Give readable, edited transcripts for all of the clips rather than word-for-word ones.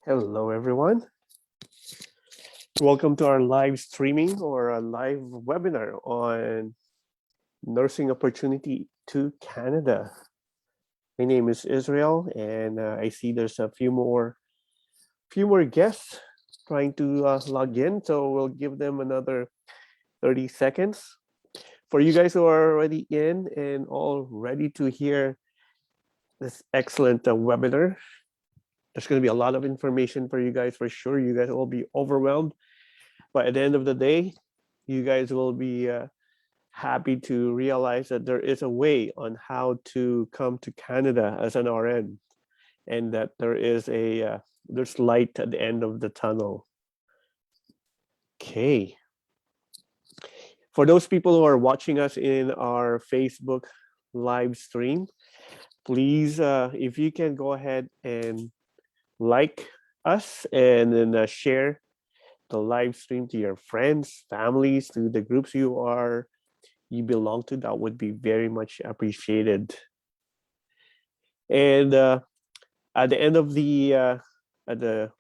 Hello, everyone. Welcome to our live streaming or a live webinar on nursing opportunity to Canada. My name is Israel, and I see there's a few more guests trying to log in. So we'll give them another 30 seconds. For you guys who are already in and all ready to hear this excellent webinar, there's going to be a lot of information for you guys for sure. You guys will be overwhelmed. But at the end of the day, you guys will be happy to realize that there is a way on how to come to Canada as an RN, and that there's light at the end of the tunnel. Okay. For those people who are watching us in our Facebook live stream, please, if you can go ahead and like us and then share the live stream to your friends, families, to the groups you belong to, that would be very much appreciated. And at the end of the at the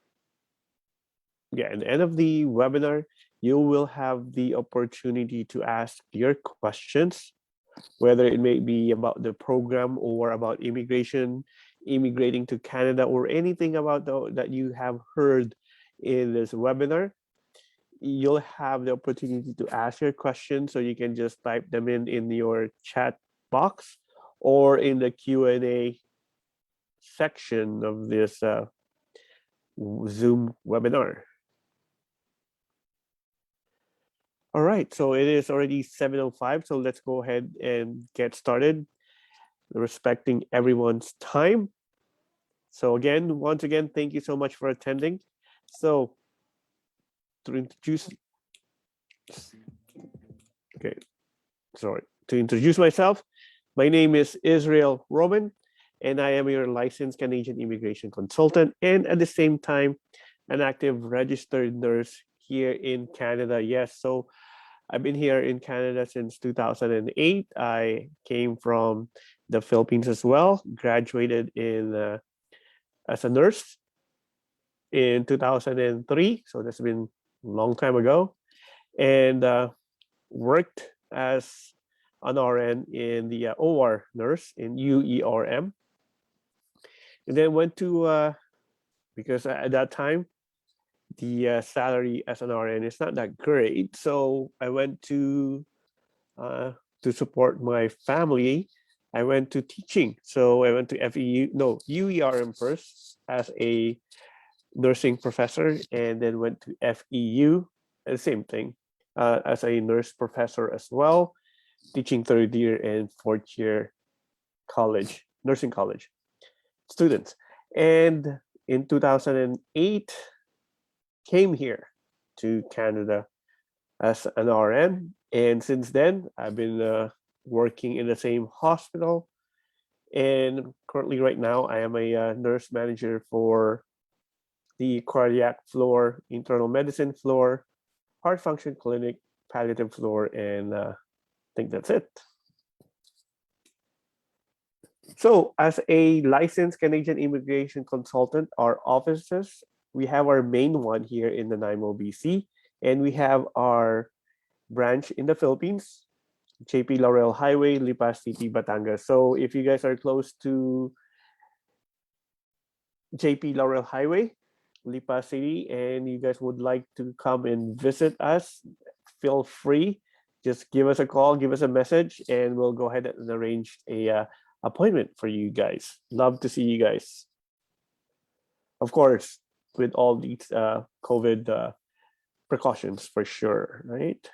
end of the webinar, you will have the opportunity to ask your questions, whether it may be about the program or about immigrating to Canada, or anything about that you have heard in this webinar. You'll have the opportunity to ask your questions, so you can just type them in your chat box or in the Q&A section of this Zoom webinar. All right, so it is already 7:05, so let's go ahead and get started, respecting everyone's time. So once again, thank you so much for attending. So to introduce myself, my name is Israel Roman, and I am your licensed Canadian immigration consultant, and at the same time, an active registered nurse here in Canada. Yes, so I've been here in Canada since 2008. I came from the Philippines as well, graduated as a nurse in 2003, so that's been a long time ago, and worked as an RN in the OR nurse in UERM. And then went to, because at that time, the salary as an RN is not that great. So I went to support my family. I went to teaching. So I went to UERM first as a nursing professor, and then went to FEU, the same thing, as a nurse professor as well, teaching third year and fourth year nursing college students. And in 2008, came here to Canada as an RN. And since then, I've been working in the same hospital. And currently right now, I am a nurse manager for the cardiac floor, internal medicine floor, heart function clinic, palliative floor, and I think that's it. So as a licensed Canadian immigration consultant, our offices, we have our main one here in Nanaimo, BC, and we have our branch in the Philippines, JP Laurel Highway, Lipa City, Batangas. So if you guys are close to JP Laurel Highway, Lipa City, and you guys would like to come and visit us, feel free. Just give us a call, give us a message, and we'll go ahead and arrange a appointment for you guys. Love to see you guys. Of course, with all these COVID precautions for sure, right?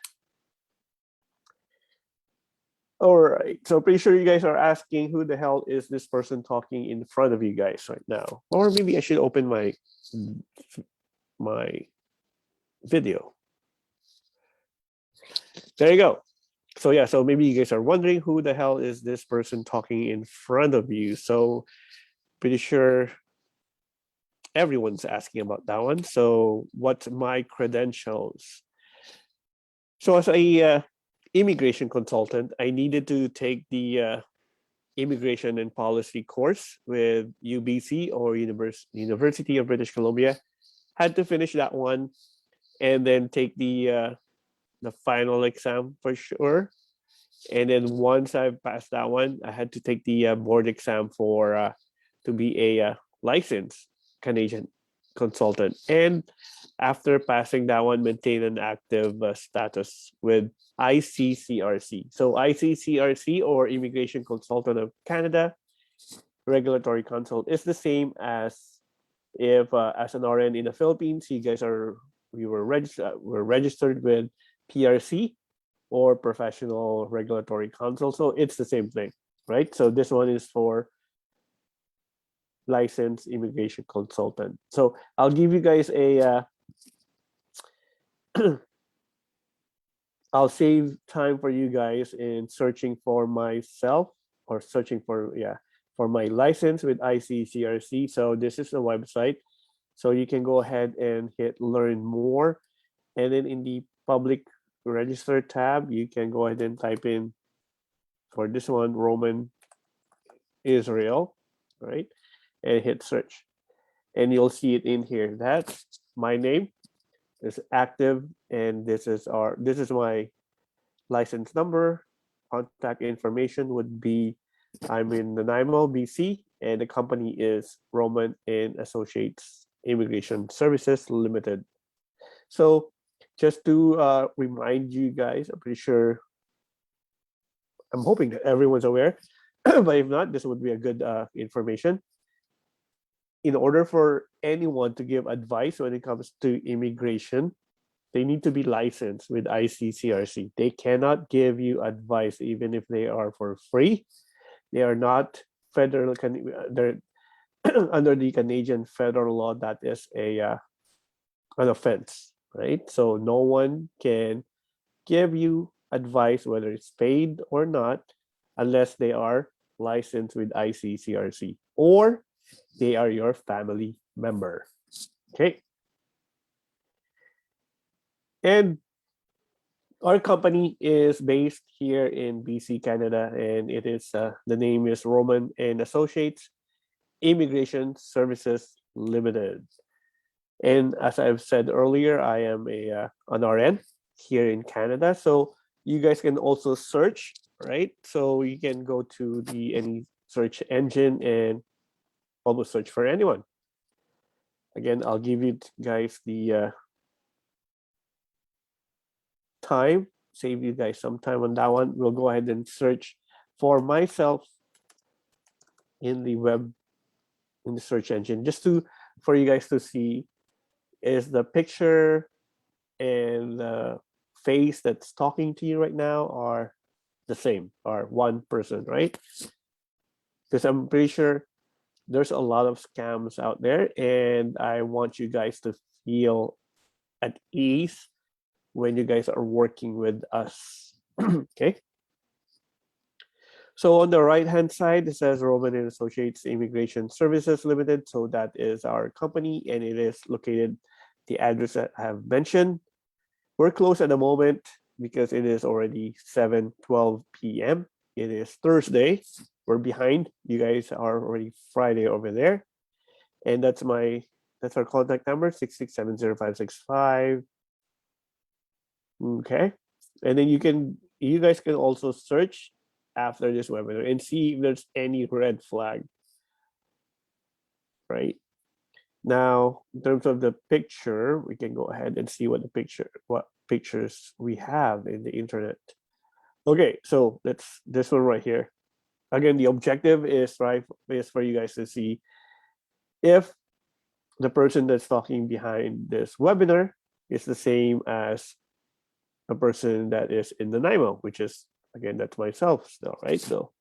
All right, so pretty sure you guys are asking, who the hell is this person talking in front of you guys right now? Or maybe I should open my video. There you go. So yeah, so maybe you guys are wondering, who the hell is this person talking in front of you? So pretty sure everyone's asking about that one. So what's my credentials? So as a immigration consultant, I needed to take the immigration and policy course with UBC or University of British Columbia. Had to finish that one and then take the final exam for sure. And then once I passed that one, I had to take the board exam for to be a licensed Canadian consultant. And after passing that one, maintain an active status with ICCRC. So ICCRC, or Immigration Consultant of Canada, regulatory consult, is the same as if as an RN in the Philippines, you guys were registered with PRC or professional regulatory counsel. So it's the same thing, right? So this one is for licensed immigration consultant. So I'll give you guys a I'll save time for you guys in searching for myself, or searching for my license with ICCRC. So this is the website. So you can go ahead and hit learn more. And then in the public register tab, you can go ahead and type in, for this one, Roman Israel, right? And hit search. And you'll see it in here. That's my name is active, and this is my license number. Contact information would be, I'm in Nanaimo, BC, and the company is Roman and Associates Immigration Services Limited. So just to remind you guys, I'm pretty sure, I'm hoping that everyone's aware, but if not, this would be a good information. In order for anyone to give advice when it comes to immigration, they need to be licensed with ICCRC. They cannot give you advice even if they are for free. They are not federal, they're under the Canadian federal law, that is an offense, right? So no one can give you advice, whether it's paid or not, unless they are licensed with ICCRC or they are your family member. Okay. And our company is based here in BC, Canada, and it is the name is Roman and Associates Immigration Services Limited. And as I've said earlier, I am an RN here in Canada. So you guys can also search, right? So you can go to any search engine and almost search for anyone. Again, I'll give you guys the time, save you guys some time on that one. We'll go ahead and search for myself in the web, in the search engine, just for you guys to see, is the picture and the face that's talking to you right now are the same, are one person, right? Because I'm pretty sure there's a lot of scams out there, and I want you guys to feel at ease when you guys are working with us. Okay. So on the right-hand side, it says Roman and Associates Immigration Services Limited. So that is our company, and it is located the address that I have mentioned. We're closed at the moment because it is already 7:12 p.m. It is Thursday. We're behind. You guys are already Friday over there. And that's our contact number, 6670565. Okay. And then you guys can also search after this webinar and see if there's any red flag. Right. Now, in terms of the picture, we can go ahead and see what pictures we have in the internet. Okay, so that's this one right here. Again, the objective is for you guys to see if the person that's talking behind this webinar is the same as a person that is in Nanaimo, which is, again, that's myself still, right? So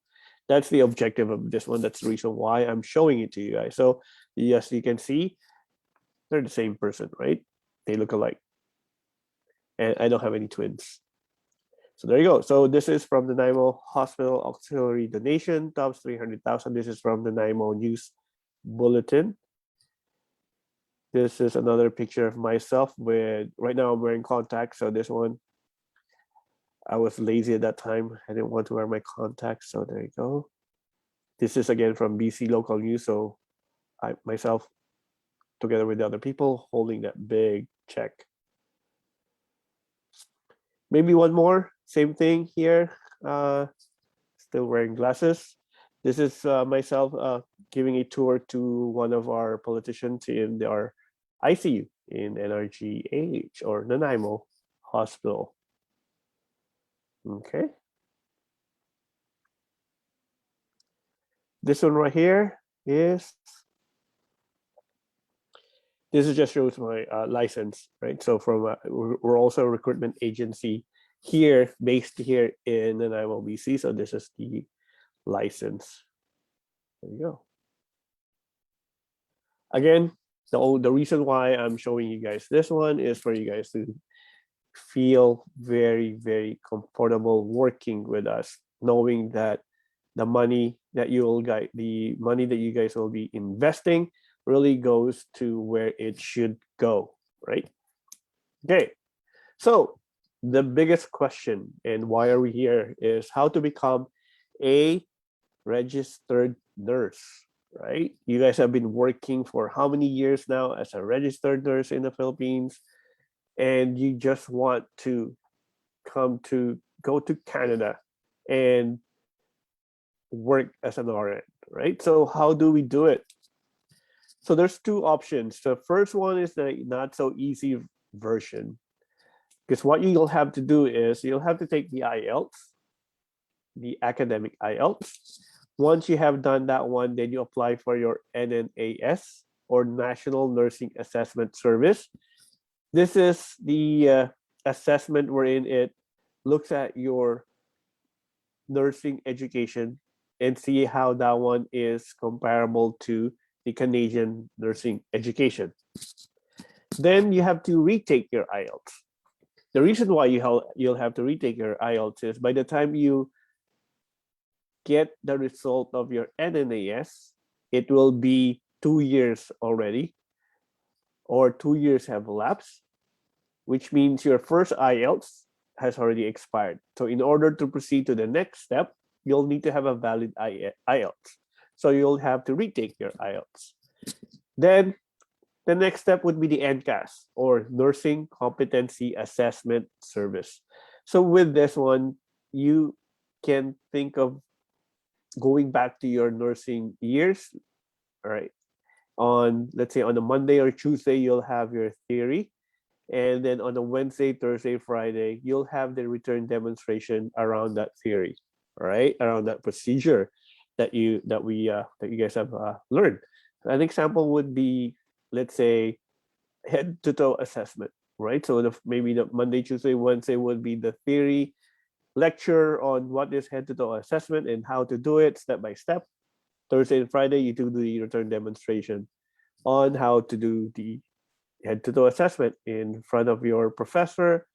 that's the objective of this one. That's the reason why I'm showing it to you guys. So yes, you can see they're the same person, right? They look alike. And I don't have any twins. So there you go. So this is from the Nanaimo Hospital Auxiliary Donation, tops 300,000. This is from the Nanaimo News Bulletin. This is another picture of myself with, right now I'm wearing contacts. So this one, I was lazy at that time. I didn't want to wear my contacts. So there you go. This is again from BC Local News. So I myself, together with the other people, holding that big check. Maybe one more, same thing here. Still wearing glasses. This is myself giving a tour to one of our politicians in our ICU in NRGH or Nanaimo Hospital. Okay. This one right here is, this is just shows my license, right? So from we're also a recruitment agency here, based here in Nanaimo, BC. So this is the license. There you go. Again, the reason why I'm showing you guys this one is for you guys to feel very, very comfortable working with us, knowing that the money that you will get, the money that you guys will be investing really goes to where it should go, right? Okay, so the biggest question and why are we here is how to become a registered nurse, right? You guys have been working for how many years now as a registered nurse in the Philippines, and you just want to go to Canada and work as an RN, right? So how do we do it? So there's two options. The first one is the not so easy version, because what you'll have to do is you'll have to take the IELTS, the academic IELTS. Once you have done that one, then you apply for your NNAS or National Nursing Assessment Service. This is the assessment wherein it looks at your nursing education and see how that one is comparable to the Canadian nursing education. Then you have to retake your IELTS. The reason why you'll have to retake your IELTS is by the time you get the result of your NNAS, it will be 2 years already, or 2 years have elapsed, which means your first IELTS has already expired. So in order to proceed to the next step, you'll need to have a valid IELTS. So you'll have to retake your IELTS. Then the next step would be the NCAS, or Nursing Competency Assessment Service. So with this one, you can think of going back to your nursing years, all right? On, let's say, on a Monday or Tuesday, you'll have your theory. And then on a Wednesday, Thursday, Friday, you'll have the return demonstration around that theory, all right? Around that procedure that you guys have learned. An example would be, let's say, head to toe assessment, right? So maybe the Monday, Tuesday, Wednesday would be the theory lecture on what is head to toe assessment and how to do it step by step. Thursday and Friday, you do the return demonstration on how to do the head to toe assessment in front of your professor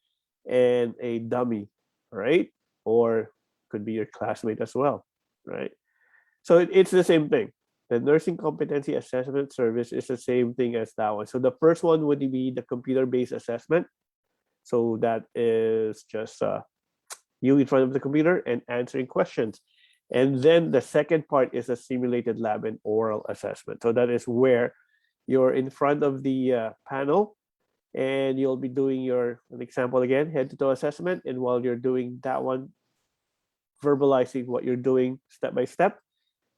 and a dummy, right? Or could be your classmate as well, right? So it's the same thing. The Nursing Competency Assessment Service is the same thing as that one. So the first one would be the computer-based assessment. So that is just you in front of the computer and answering questions. And then the second part is a simulated lab and oral assessment. So that is where you're in front of the panel and you'll be doing an example again, head to toe assessment. And while you're doing that one, verbalizing what you're doing step by step,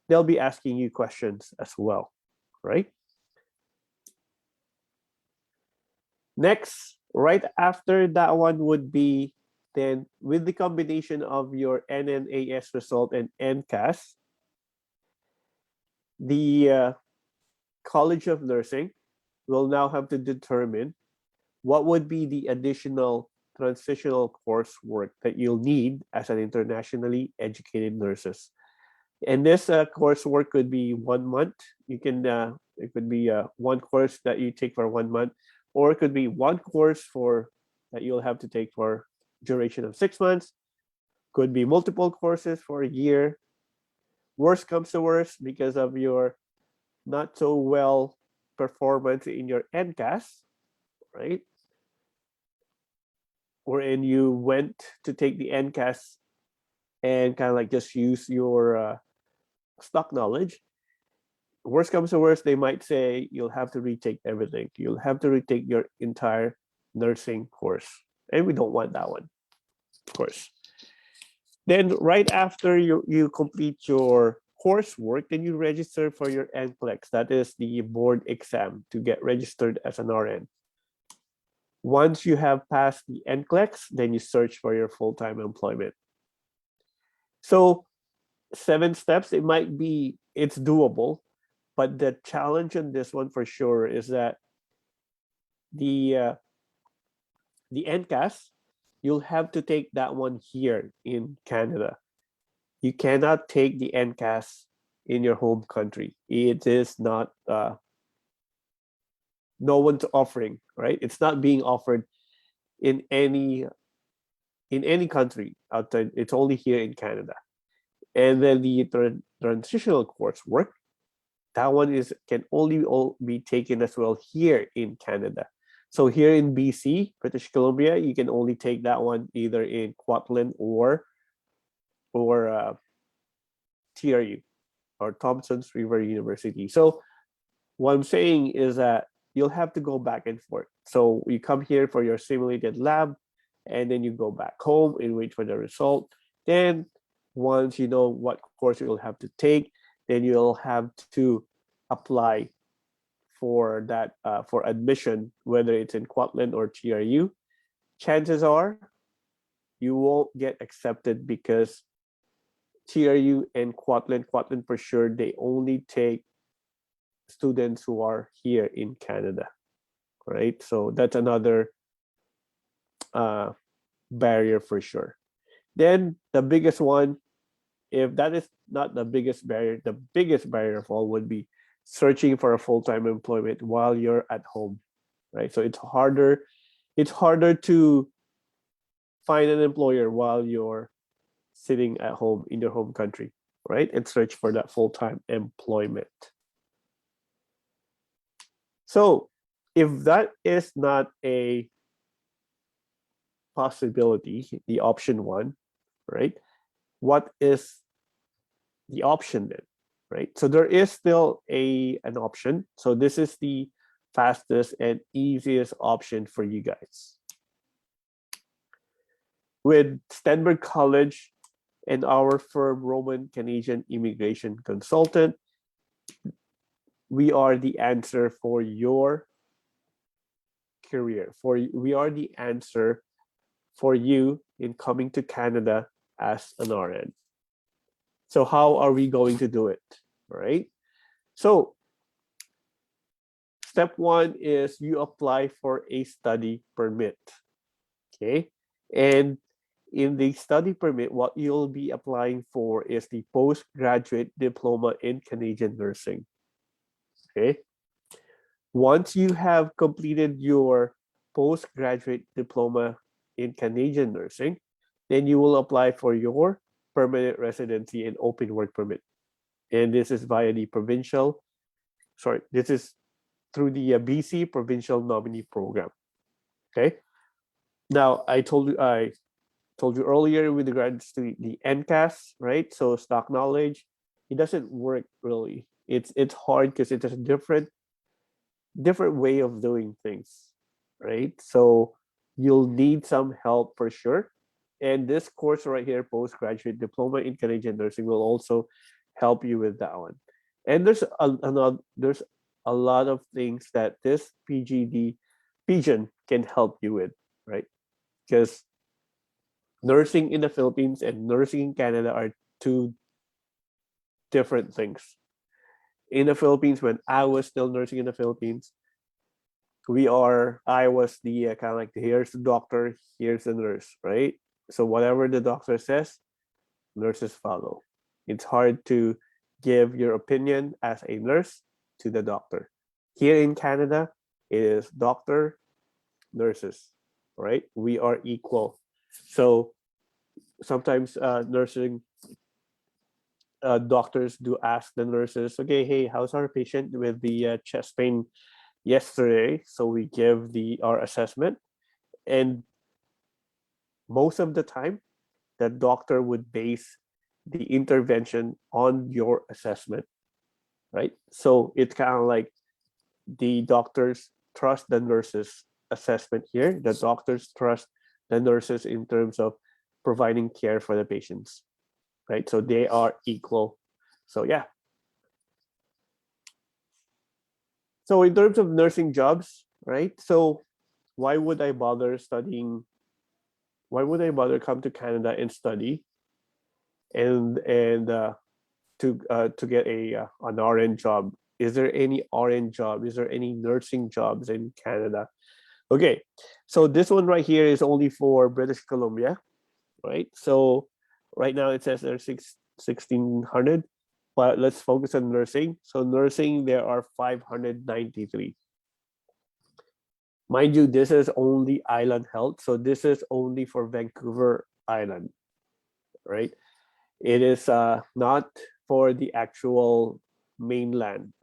they'll be asking you questions as well, right? Next, right after that one would be then with the combination of your NNAS result and NCAS, the College of Nursing will now have to determine what would be the additional transitional coursework that you'll need as an internationally educated nurses. And this coursework could be 1 month. You can it could be one course that you take for 1 month, or it could be one course that you'll have to take for duration of 6 months. Could be multiple courses for a year. Worst comes to worst, because of your not so well performance in your NCAS, right? Wherein you went to take the NCAS and kind of like just use your stock knowledge. Worst comes to worst, they might say you'll have to retake everything. You'll have to retake your entire nursing course. And we don't want that one, of course. Then right after you complete your coursework, then you register for your NCLEX. That is the board exam to get registered as an RN. Once you have passed the NCLEX, then you search for your full-time employment. So 7 steps, it's doable, but the challenge in this one for sure is that the NCAS, you'll have to take that one here in Canada. You cannot take the NCAS in your home country. It is not, no one's offering, right? It's not being offered in any country outside. It's only here in Canada. And then the transitional coursework, that one can only be taken as well here in Canada. So here in BC, British Columbia, you can only take that one either in Kwantlen or TRU, or Thompson's River University. So what I'm saying is that you'll have to go back and forth. So you come here for your simulated lab, and then you go back home and wait for the result. Then once you know what course you'll have to take, then you'll have to apply for that for admission, whether it's in Kwantlen or TRU. Chances are you won't get accepted because TRU and Kwantlen for sure, they only take students who are here in Canada, right? So that's another barrier for sure. Then the biggest one, if that is not the biggest barrier, the biggest barrier of all would be searching for a full-time employment while you're at home, right? So it's harder to find an employer while you're sitting at home in your home country, right? And search for that full-time employment. So if that is not a possibility, the option 1, right? What is the option then, right? So there is still an option. So this is the fastest and easiest option for you guys. With Stenberg College and our firm, Roman Canadian Immigration Consultant, we are the answer for your career. We are the answer for you in coming to Canada as an RN. So how are we going to do it, right? So step 1 is you apply for a study permit, okay? And in the study permit, what you'll be applying for is the postgraduate diploma in Canadian nursing, okay? Once you have completed your postgraduate diploma in Canadian nursing, then you will apply for your permanent residency and open work permit. And this is via the this is through the BC Provincial Nominee Program. Okay. Now I told you earlier with regards to the NCAS, right? So stock knowledge, it doesn't work really. It's hard because it's a different way of doing things, right? So you'll need some help for sure. And this course right here, postgraduate diploma in Canadian nursing, will also help you with that one. And there's a lot of things that this PGN can help you with, right? Because nursing in the Philippines and nursing in Canada are 2 different things. In the Philippines, when I was still nursing in the Philippines, I was the kind of like, here's the doctor, here's the nurse, right? So whatever the doctor says, nurses follow. It's hard to give your opinion as a nurse to the doctor. Here in Canada, it is doctor, nurses, right? We are equal. So sometimes nursing doctors do ask the nurses, okay, hey, how's our patient with the chest pain yesterday? So we give our assessment, and most of the time, the doctor would base the intervention on your assessment, right? So it's kind of like the doctors trust the nurses' assessment here. The doctors trust the nurses in terms of providing care for the patients, right? So they are equal. So yeah. So in terms of nursing jobs, right? So why would I bother studying? Why would I bother come to Canada and study and to get a an RN job? Is there any RN job? Is there any nursing jobs in Canada? Okay, so this one right here is only for British Columbia, right? So right now it says there's 1,600, but let's focus on nursing. So nursing, there are 593. Mind you, this is only Island Health. So this is only for Vancouver Island, right? It is not for the actual mainland.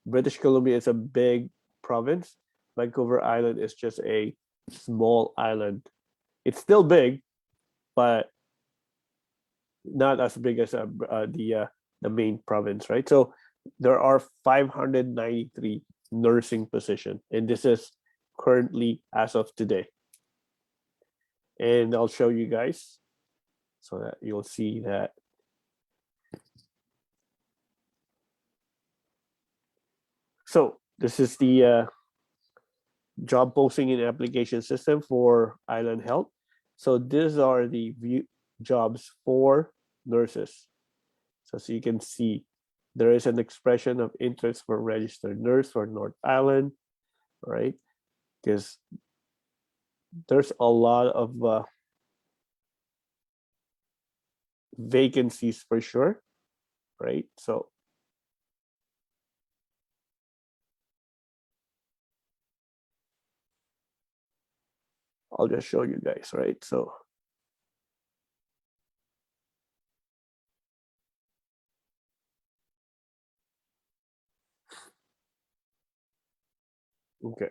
British Columbia is a big province. Vancouver Island is just a small island. It's still big, but not as big as the main province, right? So there are 593 nursing positions, and this is currently as of today. And I'll show you guys so that you'll see that. So this is the job posting and application system for Island Health. So these are the jobs for nurses. So you can see there is an expression of interest for registered nurse for North Island, right? Because there's a lot of vacancies for sure, right? So I'll just show you guys, right? So okay.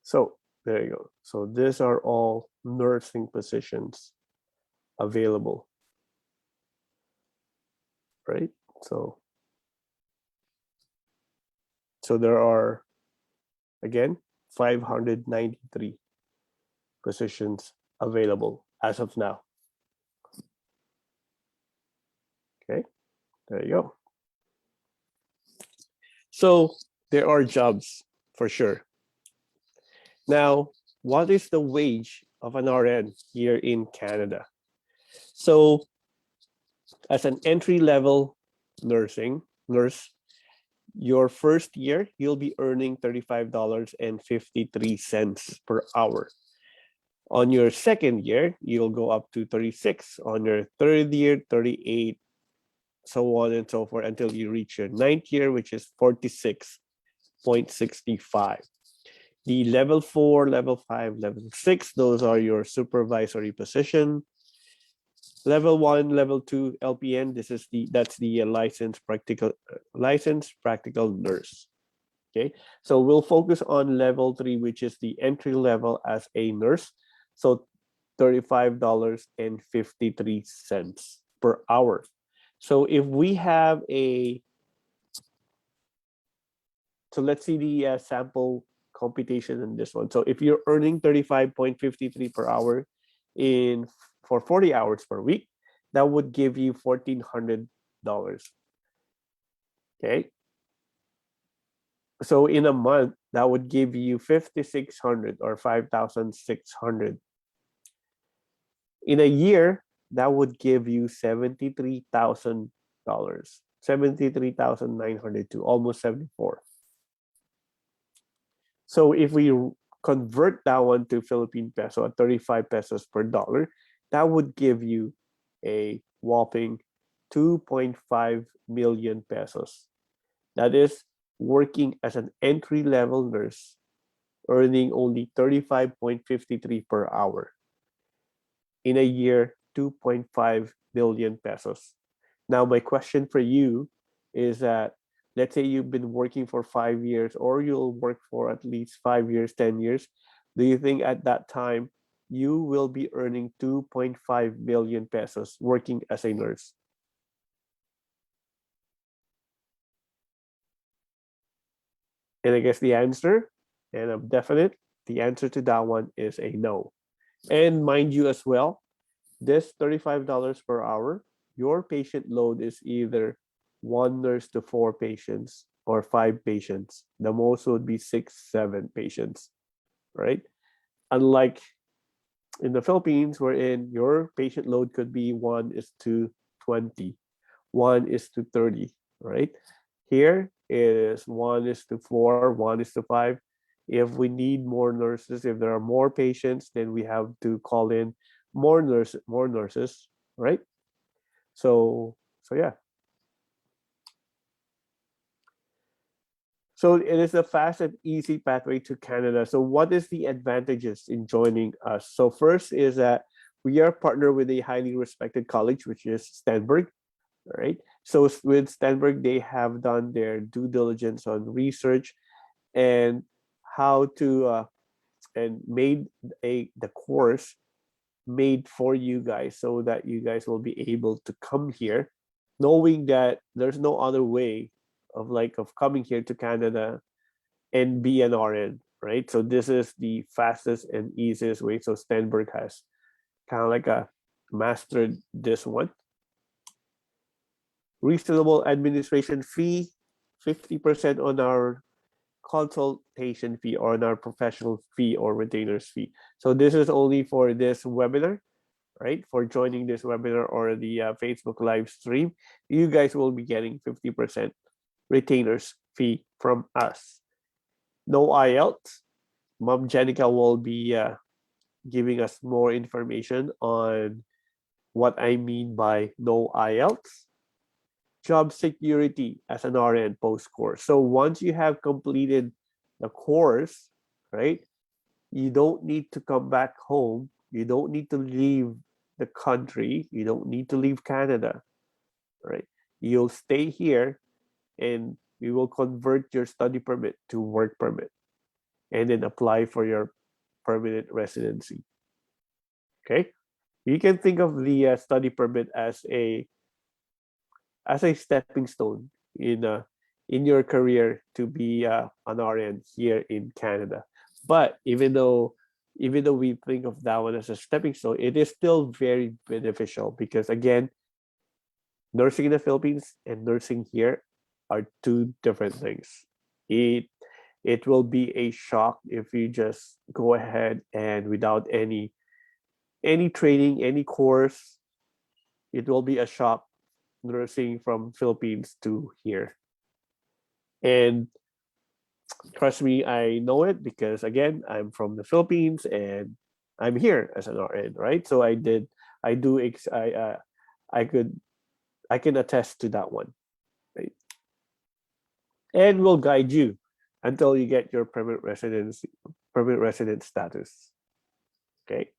So there you go. So these are all nursing positions available, right? So there are, again, 593 positions available as of now. Okay, there you go. So there are jobs for sure. Now, what is the wage of an RN here in Canada? So as an entry-level nurse, your first year, you'll be earning $35.53 per hour. On your second year, you'll go up to 36. On your third year, 38, so on and so forth until you reach your ninth year, which is 46.65. The level 4, level 5, level 6, those are your supervisory position. Level 1, level 2, LPN, that's the licensed practical nurse. Okay, so we'll focus on level 3, which is the entry level as a nurse. So $35.53 per hour. So if we have so let's see the sample computation in this one. So if you're earning 35.53 per hour for 40 hours per week, that would give you $1,400. Okay. So in a month, that would give you 5,600 or 5,600. In a year, that would give you $73,000, 73,902, almost 74. So if we convert that one to Philippine peso at 35 pesos per dollar, that would give you a whopping 2.5 million pesos. That is working as an entry-level nurse, earning only 35.53 per hour. In a year, 2.5 million pesos. Now, my question for you is that, let's say you've been working for 5 years, or you'll work for at least 5 years, 10 years. Do you think at that time you will be earning 2.5 million pesos working as a nurse. And I guess the answer, and I'm definite, the answer to that one is a no. And mind you as well, this $35 per hour, your patient load is either one nurse to four patients or five patients. The most would be 6, 7 patients, right? Unlike in the Philippines, wherein your patient load could be 1:20, 1:30, right? Here is 1:4, 1:5. If we need more nurses, if there are more patients, then we have to call in more nurses, right? So yeah. So it is a fast and easy pathway to Canada. So what is the advantages in joining us? So first is that we are partnered with a highly respected college, which is Stenberg, right? So with Stenberg, they have done their due diligence on research and how to and made the course made for you guys so that you guys will be able to come here, knowing that there's no other way of coming here to Canada and be an RN, right? So this is the fastest and easiest way. So Stenberg has kind of like a mastered this one. Reasonable administration fee, 50% on our consultation fee or on our professional fee or retainer's fee. So this is only for this webinar, right? For joining this webinar or the Facebook live stream, you guys will be getting 50% retainer's fee from us. No IELTS. Mom Jenica will be giving us more information on what I mean by no IELTS. Job security as an RN post-course. So once you have completed the course, right, you don't need to come back home. You don't need to leave the country. You don't need to leave Canada, right? You'll stay here and we will convert your study permit to work permit and then apply for your permanent residency. Okay, you can think of the study permit as a stepping stone in your career to be an RN here in Canada. But even though we think of that one as a stepping stone, it is still very beneficial because again, nursing in the Philippines and nursing here are two different things. It will be a shock if you just go ahead and without any training, any course, it will be a shock nursing from Philippines to here. And trust me, I know it because again, I'm from the Philippines and I'm here as an RN, right? So I can attest to that one, right? And we'll guide you until you get your permanent resident status. Okay.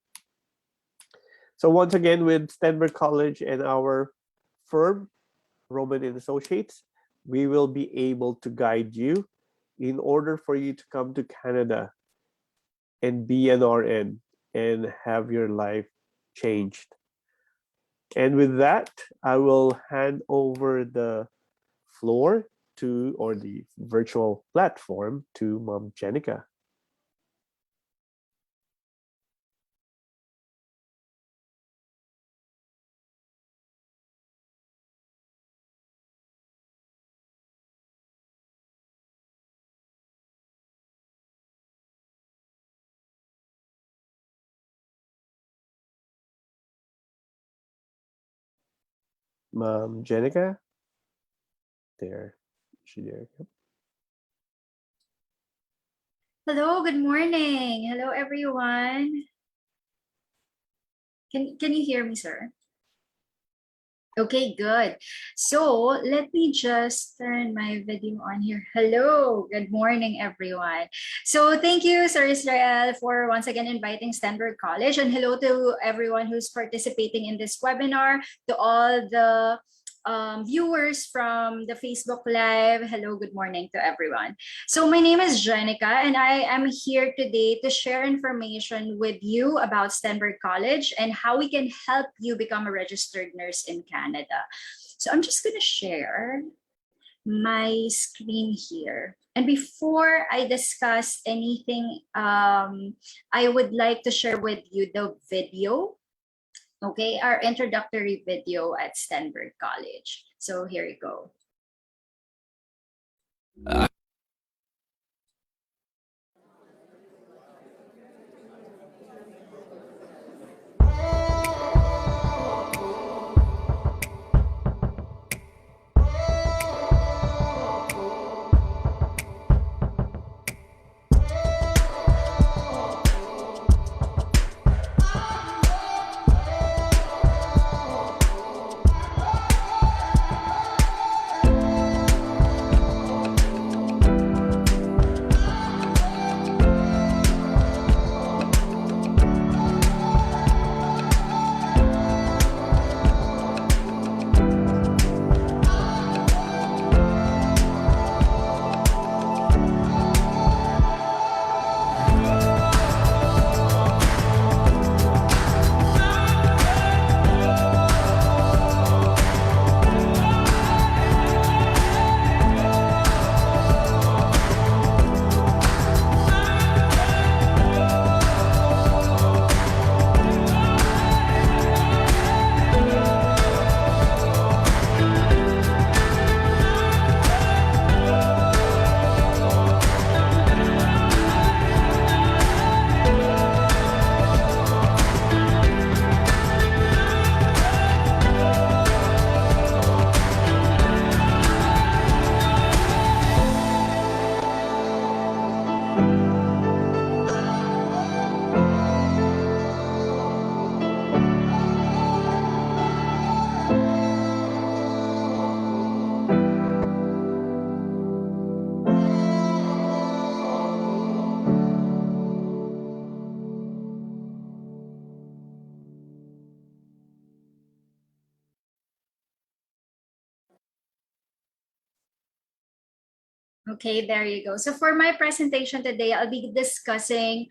So once again, with Stenberg College and our firm, Roman and Associates, we will be able to guide you in order for you to come to Canada and be an RN and have your life changed. And with that, I will hand over the floor to, or the virtual platform to Mom Jenica. Mom Jenica, there, she there. Hello, good morning. Hello, everyone. Can you hear me, sir? Okay, good. So let me just turn my video on here. Hello, good morning, everyone. So thank you, Sir Israel, for once again inviting Stenberg College. And hello to everyone who's participating in this webinar, to all the viewers from the Facebook Live. Hello, good morning to everyone. So my name is Jenica, and I am here today to share information with you about Stenberg College and how we can help you become a registered nurse in Canada. So I'm just going to share my screen here. And before I discuss anything, I would like to share with you the video, okay, our introductory video at Stenberg College. So here you go. Okay, there you go. So for my presentation today, I'll be discussing,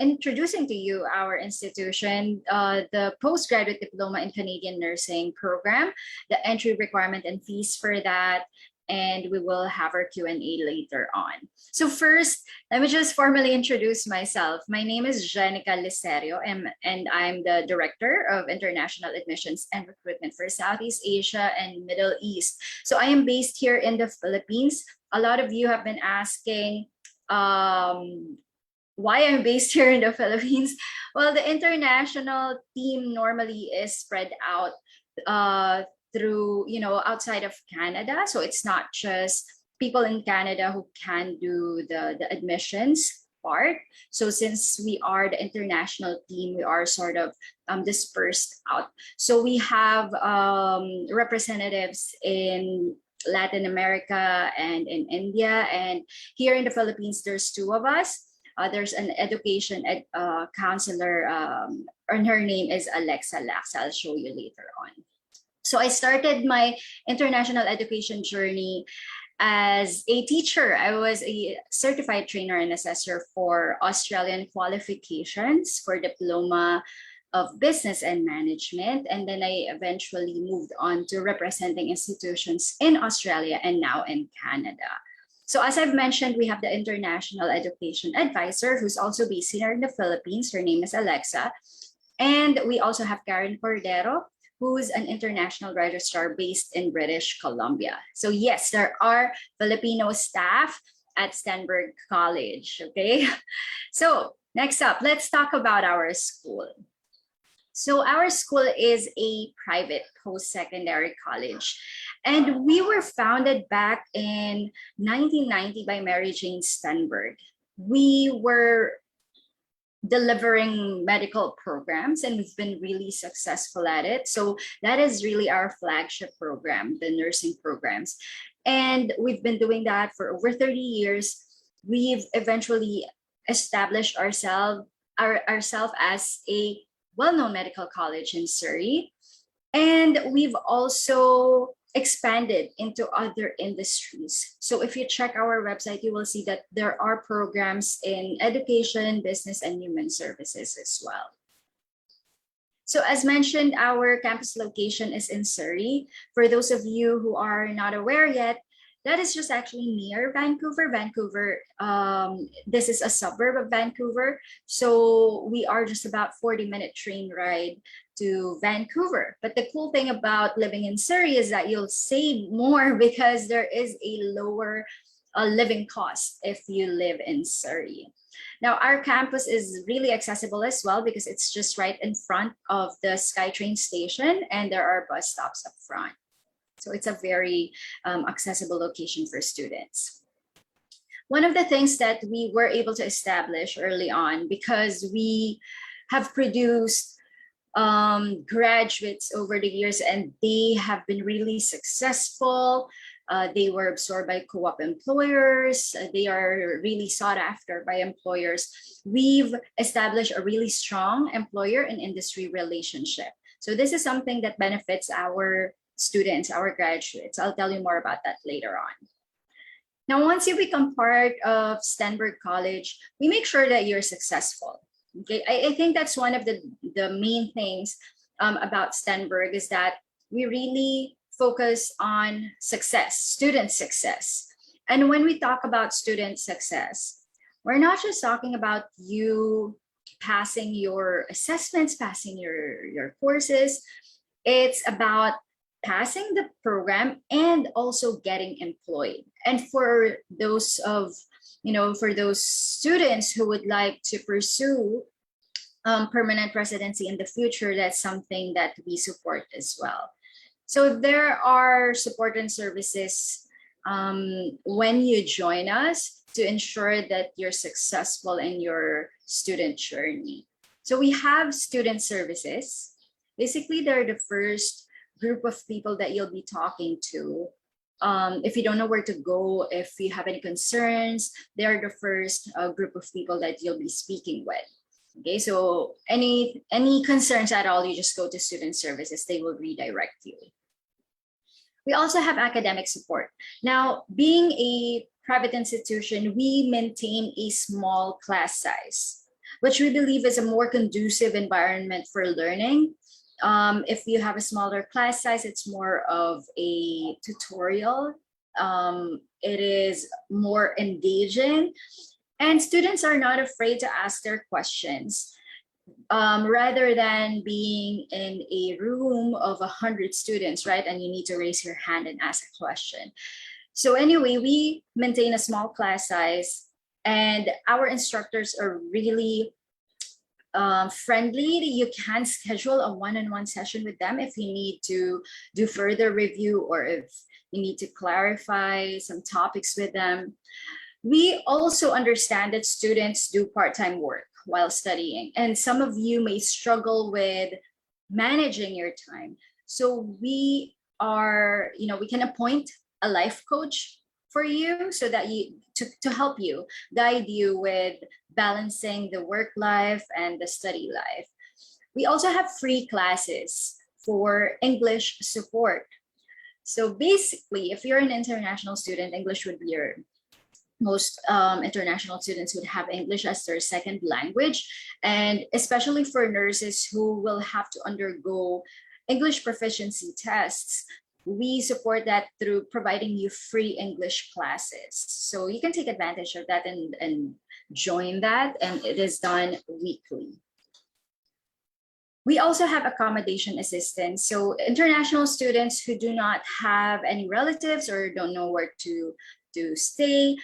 introducing to you our institution, the postgraduate diploma in Canadian nursing program, the entry requirement and fees for that, and we will have our Q&A later on. So first, let me just formally introduce myself. My name is Jenica Licerio, and I'm the Director of International Admissions and Recruitment for Southeast Asia and Middle East. So I am based here in the Philippines. A lot of you have been asking why I'm based here in the Philippines. Well, the international team normally is spread out through, outside of Canada. So it's not just people in Canada who can do the admissions part. So since we are the international team, we are sort of dispersed out. So we have representatives in Latin America and in India, and here in the Philippines there's two of us. There's an education counselor, and her name is Alexa Lax. I'll show you later on. So I started my international education journey as a teacher. I was a certified trainer and assessor for Australian qualifications for Diploma of Business and Management. And then I eventually moved on to representing institutions in Australia and now in Canada. So as I've mentioned, we have the International Education Advisor, who's also based here in the Philippines. Her name is Alexa. And we also have Karen Cordero, who's an international registrar based in British Columbia. So yes, there are Filipino staff at Stenberg College, okay? So next up, let's talk about our school. So our school is a private post-secondary college, and we were founded back in 1990 by Mary Jane Stenberg. We were delivering medical programs, and we've been really successful at it. So that is really our flagship program, the nursing programs. And we've been doing that for over 30 years. We've eventually established ourselves as a well-known medical college in Surrey. And we've also expanded into other industries. So if you check our website, you will see that there are programs in education, business, and human services as well. So as mentioned, our campus location is in Surrey. For those of you who are not aware yet, that is just actually near Vancouver. This is a suburb of Vancouver. So we are just about 40-minute train ride to Vancouver. But the cool thing about living in Surrey is that you'll save more because there is a lower living cost if you live in Surrey. Now, our campus is really accessible as well because it's just right in front of the SkyTrain station and there are bus stops up front. So it's a very accessible location for students. One of the things that we were able to establish early on, because we have produced graduates over the years and they have been really successful. They were absorbed by co-op employers. They are really sought after by employers. We've established a really strong employer and industry relationship. So this is something that benefits our students, our graduates. I'll tell you more about that later on. Now, once you become part of Stenberg College, we make sure that you're successful. Okay, I think that's one of the main things about Stenberg is that we really focus on success, student success. And when we talk about student success, we're not just talking about you passing your assessments, passing your courses. It's about passing the program and also getting employed. And for those for those students who would like to pursue permanent residency in the future, that's something that we support as well. So there are support and services when you join us to ensure that you're successful in your student journey. So we have student services. Basically, they're the first group of people that you'll be talking to. If you don't know where to go, if you have any concerns, they're the first group of people that you'll be speaking with. Okay, so any concerns at all, you just go to student services, they will redirect you. We also have academic support. Now, being a private institution, we maintain a small class size, which we believe is a more conducive environment for learning. If you have a smaller class size, it's more of a tutorial. It is more engaging. And students are not afraid to ask their questions. Rather than being in a room of 100 students, right? And you need to raise your hand and ask a question. So anyway, we maintain a small class size and our instructors are really friendly. You can schedule a one-on-one session with them if you need to do further review or if you need to clarify some topics with them. We also understand that students do part-time work while studying, and some of you may struggle with managing your time. So we can appoint a life coach for you so that to help you, guide you with balancing the work life and the study life. We also have free classes for English support. So basically, if you're an international student, English would be your most international students would have English as their second language. And especially for nurses who will have to undergo English proficiency tests, we support that through providing you free English classes. So you can take advantage of that and join that, and it is done weekly. We also have accommodation assistance. So international students who do not have any relatives or don't know where to stay,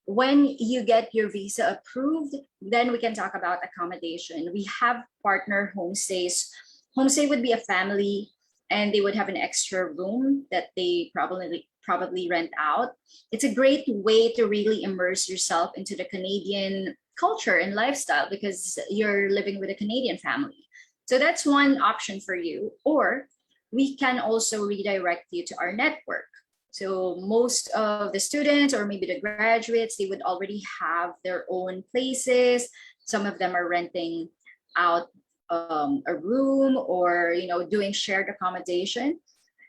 when you get your visa approved, then we can talk about accommodation. We have partner homestays. Homestay would be a family and they would have an extra room that they probably rent out. It's a great way to really immerse yourself into the Canadian culture and lifestyle because you're living with a Canadian family. So that's one option for you. Or we can also redirect you to our network. So most of the students or maybe the graduates, they would already have their own places. Some of them are renting out a room, or doing shared accommodation.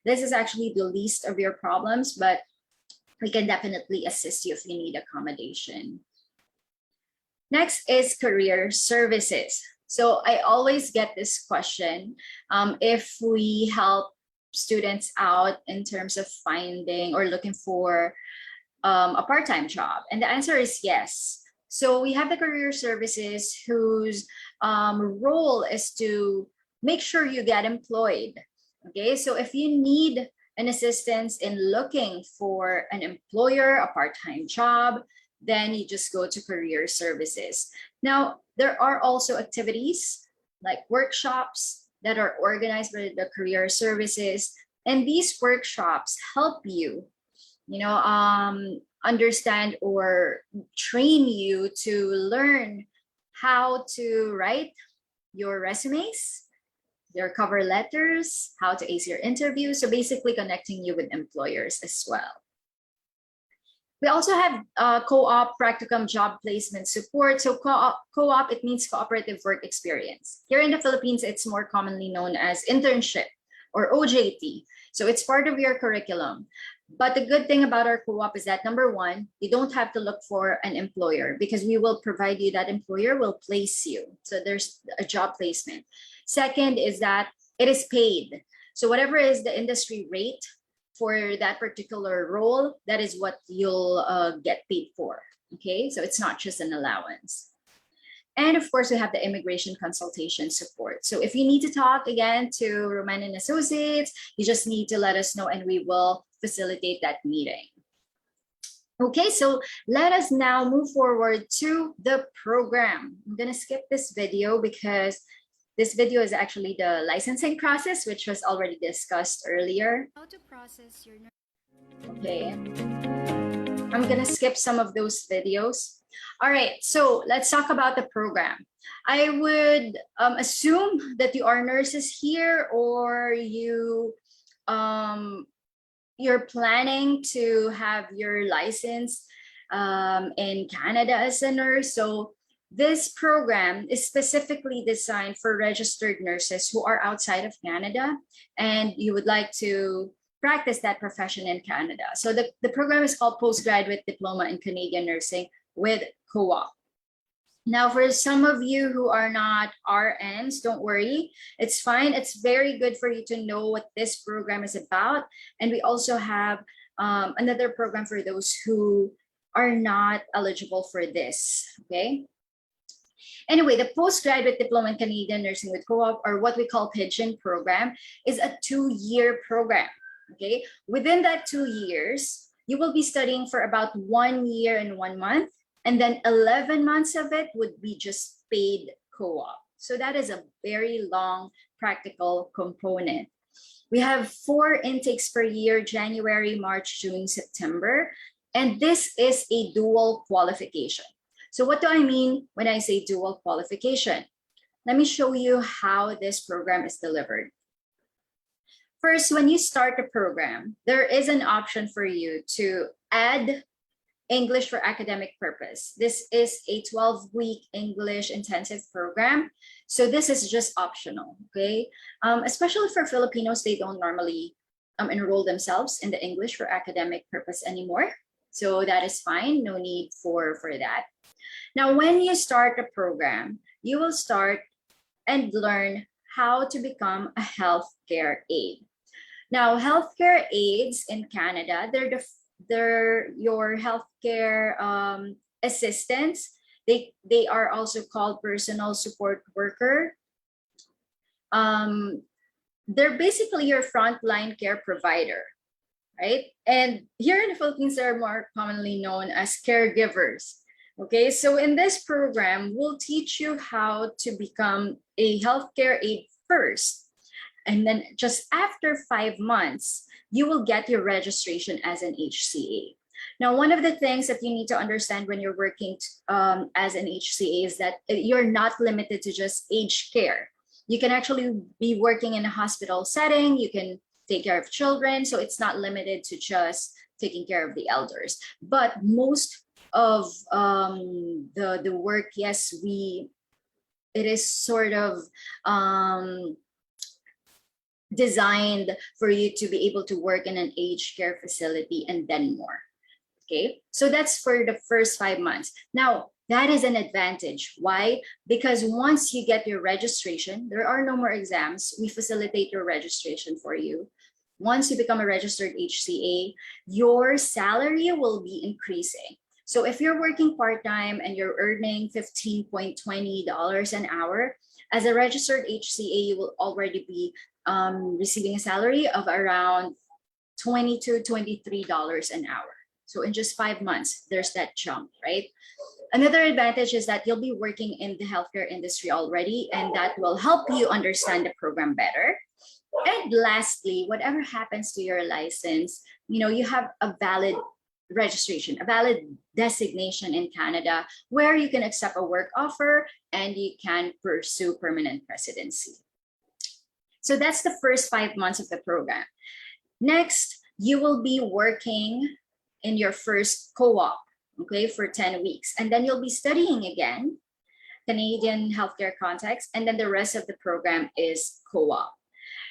This is actually the least of your problems, but we can definitely assist you if you need accommodation. Next is career services. So I always get this question, if we help students out in terms of finding or looking for a part-time job, and the answer is yes. So we have the career services whose role is to make sure you get employed. Okay, so if you need an assistance in looking for an employer, a part-time job, then you just go to career services. Now, there are also activities like workshops that are organized by the career services, and these workshops help you, understand or train you to learn how to write your resumes, your cover letters, how to ace your interview. So basically connecting you with employers as well. We also have co-op practicum job placement support. So co-op, it means cooperative work experience. Here in the Philippines, it's more commonly known as internship or OJT. So it's part of your curriculum. But the good thing about our co-op is that, number one, you don't have to look for an employer because we will provide you, that employer will place you. So there's a job placement. Second is that it is paid. So whatever is the industry rate for that particular role, that is what you'll get paid for. Okay, so it's not just an allowance. And of course, we have the immigration consultation support. So if you need to talk again to Roman and Associates, you just need to let us know and we will facilitate that meeting. Okay, so let us now move forward to the program. I'm gonna skip this video because this video is actually the licensing process, which was already discussed earlier. How to process your... Okay, I'm gonna skip some of those videos. All right, so let's talk about the program. I would assume that you are nurses here, or you're planning to have your license in Canada as a nurse. So this program is specifically designed for registered nurses who are outside of Canada and you would like to practice that profession in Canada. So the program is called Postgraduate Diploma in Canadian Nursing with co-op. Now, for some of you who are not RNs, don't worry, it's fine. It's very good for you to know what this program is about. And we also have another program for those who are not eligible for this, okay? Anyway, the Postgraduate Diploma in Canadian Nursing with Co-op, or what we call PGDCN program, is a 2-year program, okay? Within that 2 years, you will be studying for about 1 year and 1 month, and then 11 months of it would be just paid co-op. So that is a very long practical component. We have 4 intakes per year: January, March, June, September. And this is a dual qualification. So what do I mean when I say dual qualification? Let me show you how this program is delivered. First, when you start the program, there is an option for you to add English for academic purpose. This is a 12-week English intensive program. So this is just optional, okay? Especially for Filipinos, they don't normally enroll themselves in the English for academic purpose anymore. So that is fine, no need for that. Now, when you start the program, you will start and learn how to become a healthcare aide. Now, healthcare aides in Canada, they're your healthcare assistants. They are also called personal support worker. They're basically your frontline care provider, right? And here in the Philippines, they're more commonly known as caregivers. Okay, so in this program, we'll teach you how to become a healthcare aide first. And then just after 5 months, you will get your registration as an HCA. Now, one of the things that you need to understand when you're working as an HCA is that you're not limited to just aged care. You can actually be working in a hospital setting. You can take care of children. So it's not limited to just taking care of the elders. But most of the work, yes, it is sort of designed for you to be able to work in an aged care facility and then more. Okay, so that's for the first 5 months. Now, that is an advantage. Why? Because once you get your registration, there are no more exams. We facilitate your registration for you. Once you become a registered HCA, your salary will be increasing. So if you're working part-time and you're earning $15.20 an hour, as a registered HCA, you will already be receiving a salary of around $22, $23 an hour. So in just 5 months, there's that jump, right? Another advantage is that you'll be working in the healthcare industry already, and that will help you understand the program better. And lastly, whatever happens to your license, you have a valid registration, a valid designation in Canada where you can accept a work offer and you can pursue permanent residency. So that's the first 5 months of the program. Next, you will be working in your first co-op, okay, for 10 weeks. And then you'll be studying again, Canadian healthcare context, and then the rest of the program is co-op.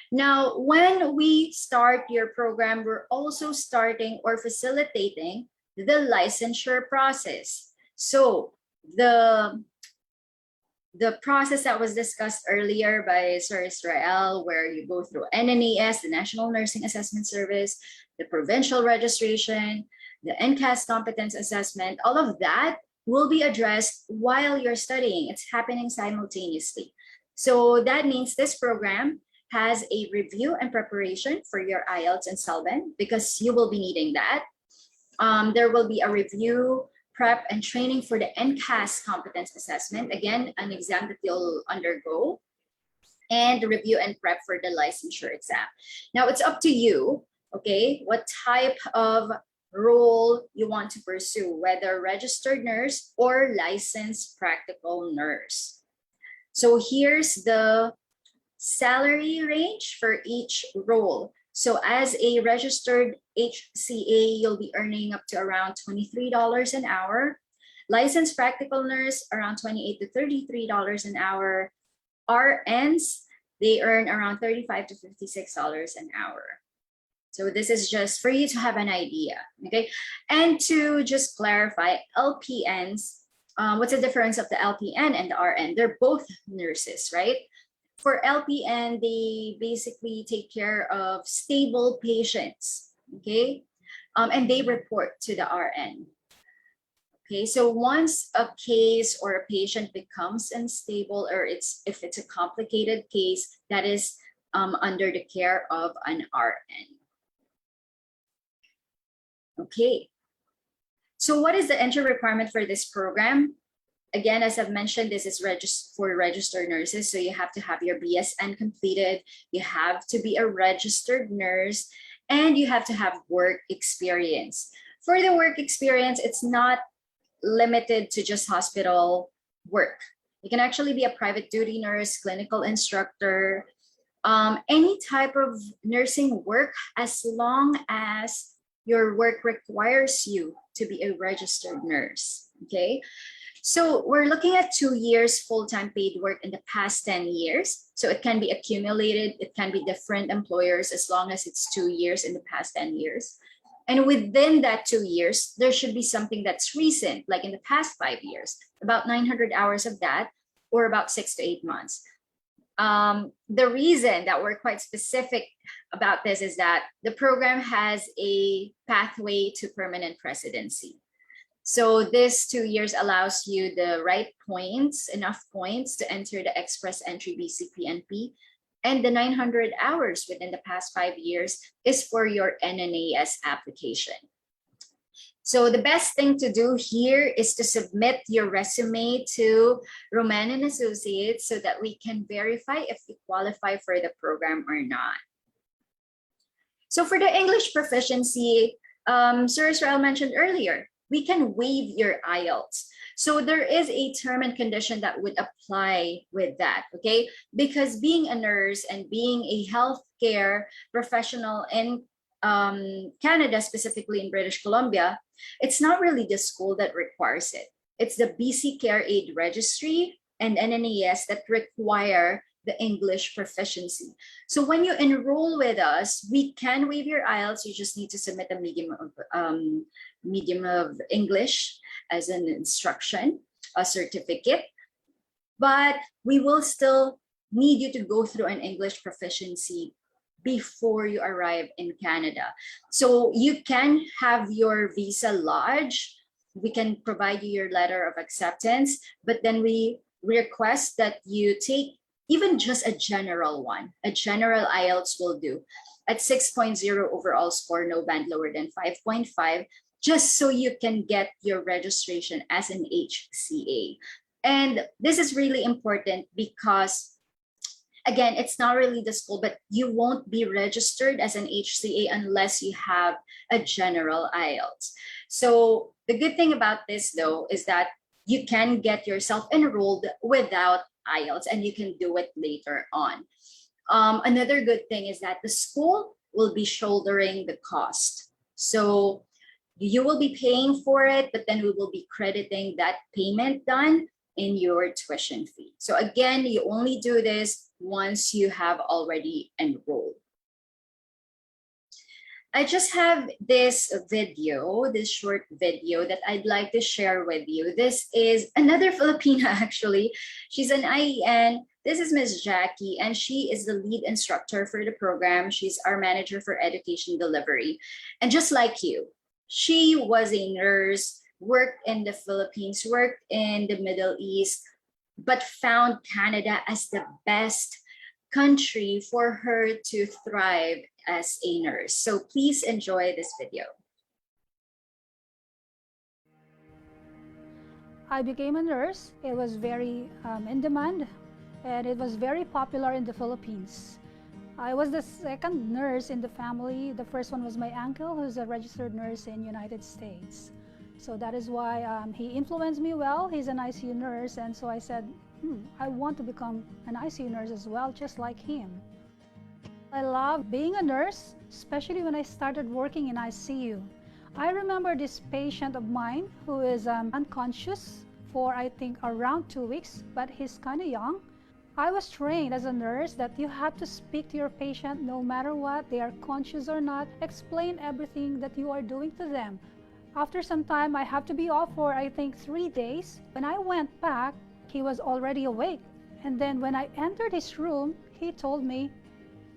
Now, when we start your program, we're also starting or facilitating the licensure process. So the process that was discussed earlier by Sir Israel, where you go through NNAS, the National Nursing Assessment Service, the provincial registration, the NCAS competence assessment, all of that will be addressed while you're studying. It's happening simultaneously. So that means this program has a review and preparation for your IELTS and CELBN, because you will be needing that. There will be a review, prep, and training for the NCAS competence assessment. Again, an exam that you'll undergo, and review and prep for the licensure exam. Now, it's up to you, okay, what type of role you want to pursue, whether registered nurse or licensed practical nurse. So here's the salary range for each role. So as a registered HCA, you'll be earning up to around $23 an hour. Licensed practical nurse, around $28 to $33 an hour. RNs, they earn around $35 to $56 an hour. So this is just for you to have an idea, okay? And to just clarify, LPNs, what's the difference of the LPN and the RN? They're both nurses, right? For LPN, they basically take care of stable patients, okay? And they report to the RN. Okay, so once a case or a patient becomes unstable, or if it's a complicated case, that is under the care of an RN. Okay, so what is the entry requirement for this program? Again, as I've mentioned, this is for registered nurses. So you have to have your BSN completed, you have to be a registered nurse, and you have to have work experience. For the work experience, it's not limited to just hospital work. You can actually be a private duty nurse, clinical instructor, any type of nursing work, as long as your work requires you to be a registered nurse, okay? So we're looking at 2 years full-time paid work in the past 10 years. So it can be accumulated, it can be different employers, as long as it's 2 years in the past 10 years. And within that 2 years, there should be something that's recent, like in the past 5 years, about 900 hours of that, or about 6 to 8 months. The reason that we're quite specific about this is that the program has a pathway to permanent residency. So this 2 years allows you the right points, enough points to enter the Express Entry BCPNP. And the 900 hours within the past 5 years is for your NNAS application. So the best thing to do here is to submit your resume to Roman and Associates so that we can verify if you qualify for the program or not. So for the English proficiency, Sir Israel mentioned earlier, we can waive your IELTS. So there is a term and condition that would apply with that, okay? Because being a nurse and being a healthcare professional in Canada, specifically in British Columbia, it's not really the school that requires it. It's the BC Care Aid Registry and NNAS that require the English proficiency. So when you enroll with us, we can waive your IELTS. You just need to submit a medium of English as an instruction, a certificate, but we will still need you to go through an English proficiency before you arrive in Canada. So you can have your visa lodged. We can provide you your letter of acceptance, but then we request that you take even just a general one. A general IELTS will do at 6.0 overall score, no band lower than 5.5, just so you can get your registration as an HCA. And this is really important because, again, it's not really the school, but you won't be registered as an HCA unless you have a general IELTS. So the good thing about this, though, is that you can get yourself enrolled without IELTS, and you can do it later on. Another good thing is that the school will be shouldering the cost. So you will be paying for it, but then we will be crediting that payment done in your tuition fee. So again, you only do this once you have already enrolled. I just have this video, this short video that I'd like to share with you. This is another Filipina, actually. She's an IEN. This is Miss Jackie, and she is the lead instructor for the program. She's our manager for education delivery. And just like you, she was a nurse, worked in the Philippines, worked in the Middle East, but found Canada as the best country for her to thrive as a nurse. So please enjoy this video. I became a nurse. It was very in demand, and it was very popular in the Philippines. I was the second nurse in the family. The first one was my uncle, who's a registered nurse in United States. So that is why he influenced me well. He's an ICU nurse, and so I said, I want to become an ICU nurse as well, just like him. I love being a nurse, especially when I started working in ICU. I remember this patient of mine who is unconscious for I think around 2 weeks, but he's kind of young. I was trained as a nurse that you have to speak to your patient no matter what, they are conscious or not, explain everything that you are doing to them. After some time, I have to be off for I think 3 days. When I went back, he was already awake. And then when I entered his room, he told me,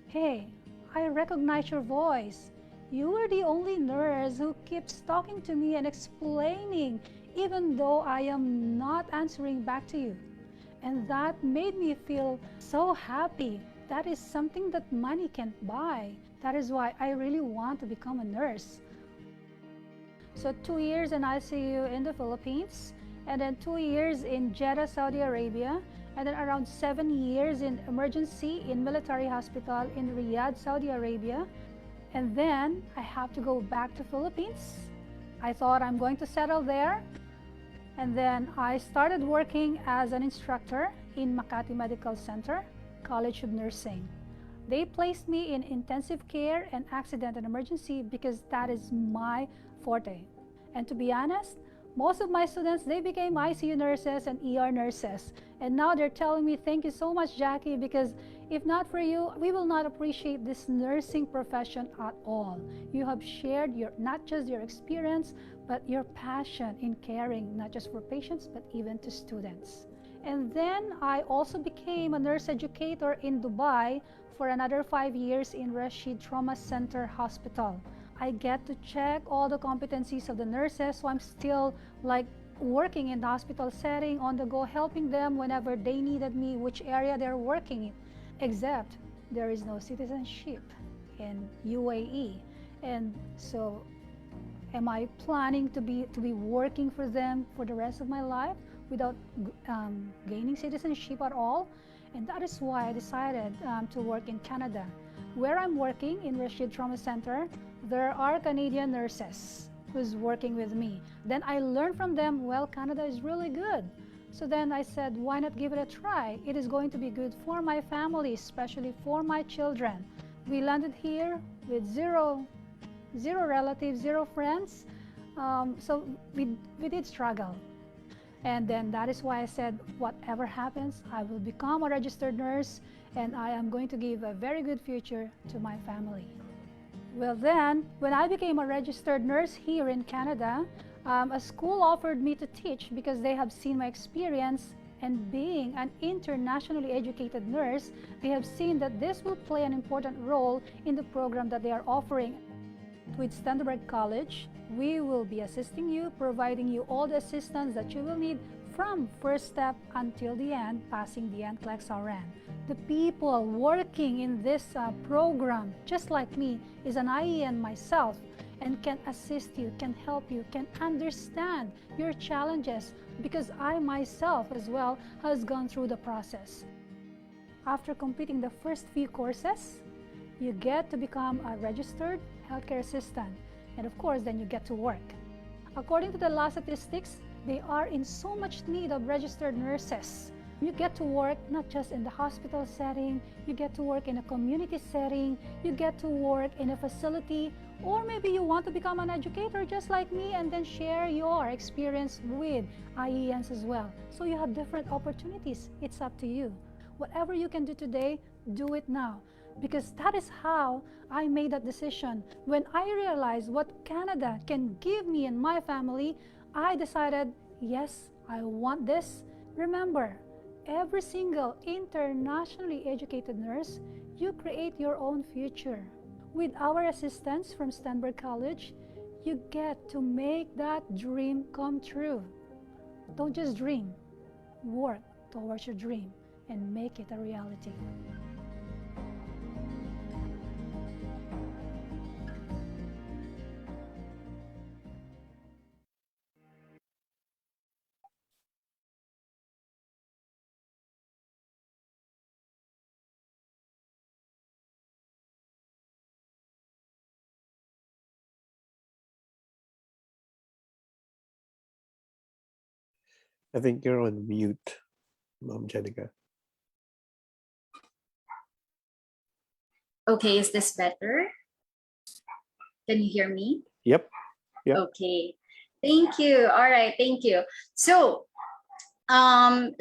"Hey, I recognize your voice. You are the only nurse who keeps talking to me and explaining, even though I am not answering back to you." And that made me feel so happy. That is something that money can't buy. That is why I really want to become a nurse. So 2 years in ICU in the Philippines, and then 2 years in Jeddah, Saudi Arabia, and then around 7 years in emergency in military hospital in Riyadh, Saudi Arabia. And then I have to go back to Philippines. I thought I'm going to settle there. And then I started working as an instructor in Makati Medical Center, College of Nursing. They placed me in intensive care and accident and emergency because that is my forte. And to be honest, most of my students, they became ICU nurses and ER nurses. And now they're telling me, "Thank you so much, Jackie, because if not for you, we will not appreciate this nursing profession at all. You have shared not just your experience, but your passion in caring, not just for patients, but even to students." And then I also became a nurse educator in Dubai for another 5 years in Rashid Trauma Center Hospital. I get to check all the competencies of the nurses, so I'm still like working in the hospital setting, on the go, helping them whenever they needed me, which area they're working in. Except there is no citizenship in UAE. And so am I planning to be working for them for the rest of my life without gaining citizenship at all? And that is why I decided to work in Canada. Where I'm working in Rashid Trauma Center, there are Canadian nurses who's working with me. Then I learned from them, well, Canada is really good. So then I said, why not give it a try? It is going to be good for my family, especially for my children. We landed here with zero relatives, zero friends. So we did struggle. And then that is why I said, whatever happens, I will become a registered nurse, and I am going to give a very good future to my family. Well then, when I became a registered nurse here in Canada, a school offered me to teach because they have seen my experience, and being an internationally educated nurse, they have seen that this will play an important role in the program that they are offering. With Stenberg College, we will be assisting you, providing you all the assistance that you will need from first step until the end, passing the NCLEX RN. The people working in this program, just like me, is an IEN myself, and can assist you, can help you, can understand your challenges, because I myself as well has gone through the process. After completing the first few courses, you get to become a registered healthcare assistant, and of course then you get to work. According to the last statistics, they are in so much need of registered nurses. You get to work not just in the hospital setting, you get to work in a community setting, you get to work in a facility, or maybe you want to become an educator just like me and then share your experience with IENs as well. So you have different opportunities. It's up to you. Whatever you can do today, do it now. Because that is how I made that decision. When I realized what Canada can give me and my family, I decided, yes, I want this. Remember, every single internationally educated nurse, you create your own future. With our assistance from Stenberg College, you get to make that dream come true. Don't just dream, work towards your dream and make it a reality. I think you're on mute, Mom Jenica. Okay, is this better? Can you hear me? Yep. Yep. Okay, thank you. All right, thank you. So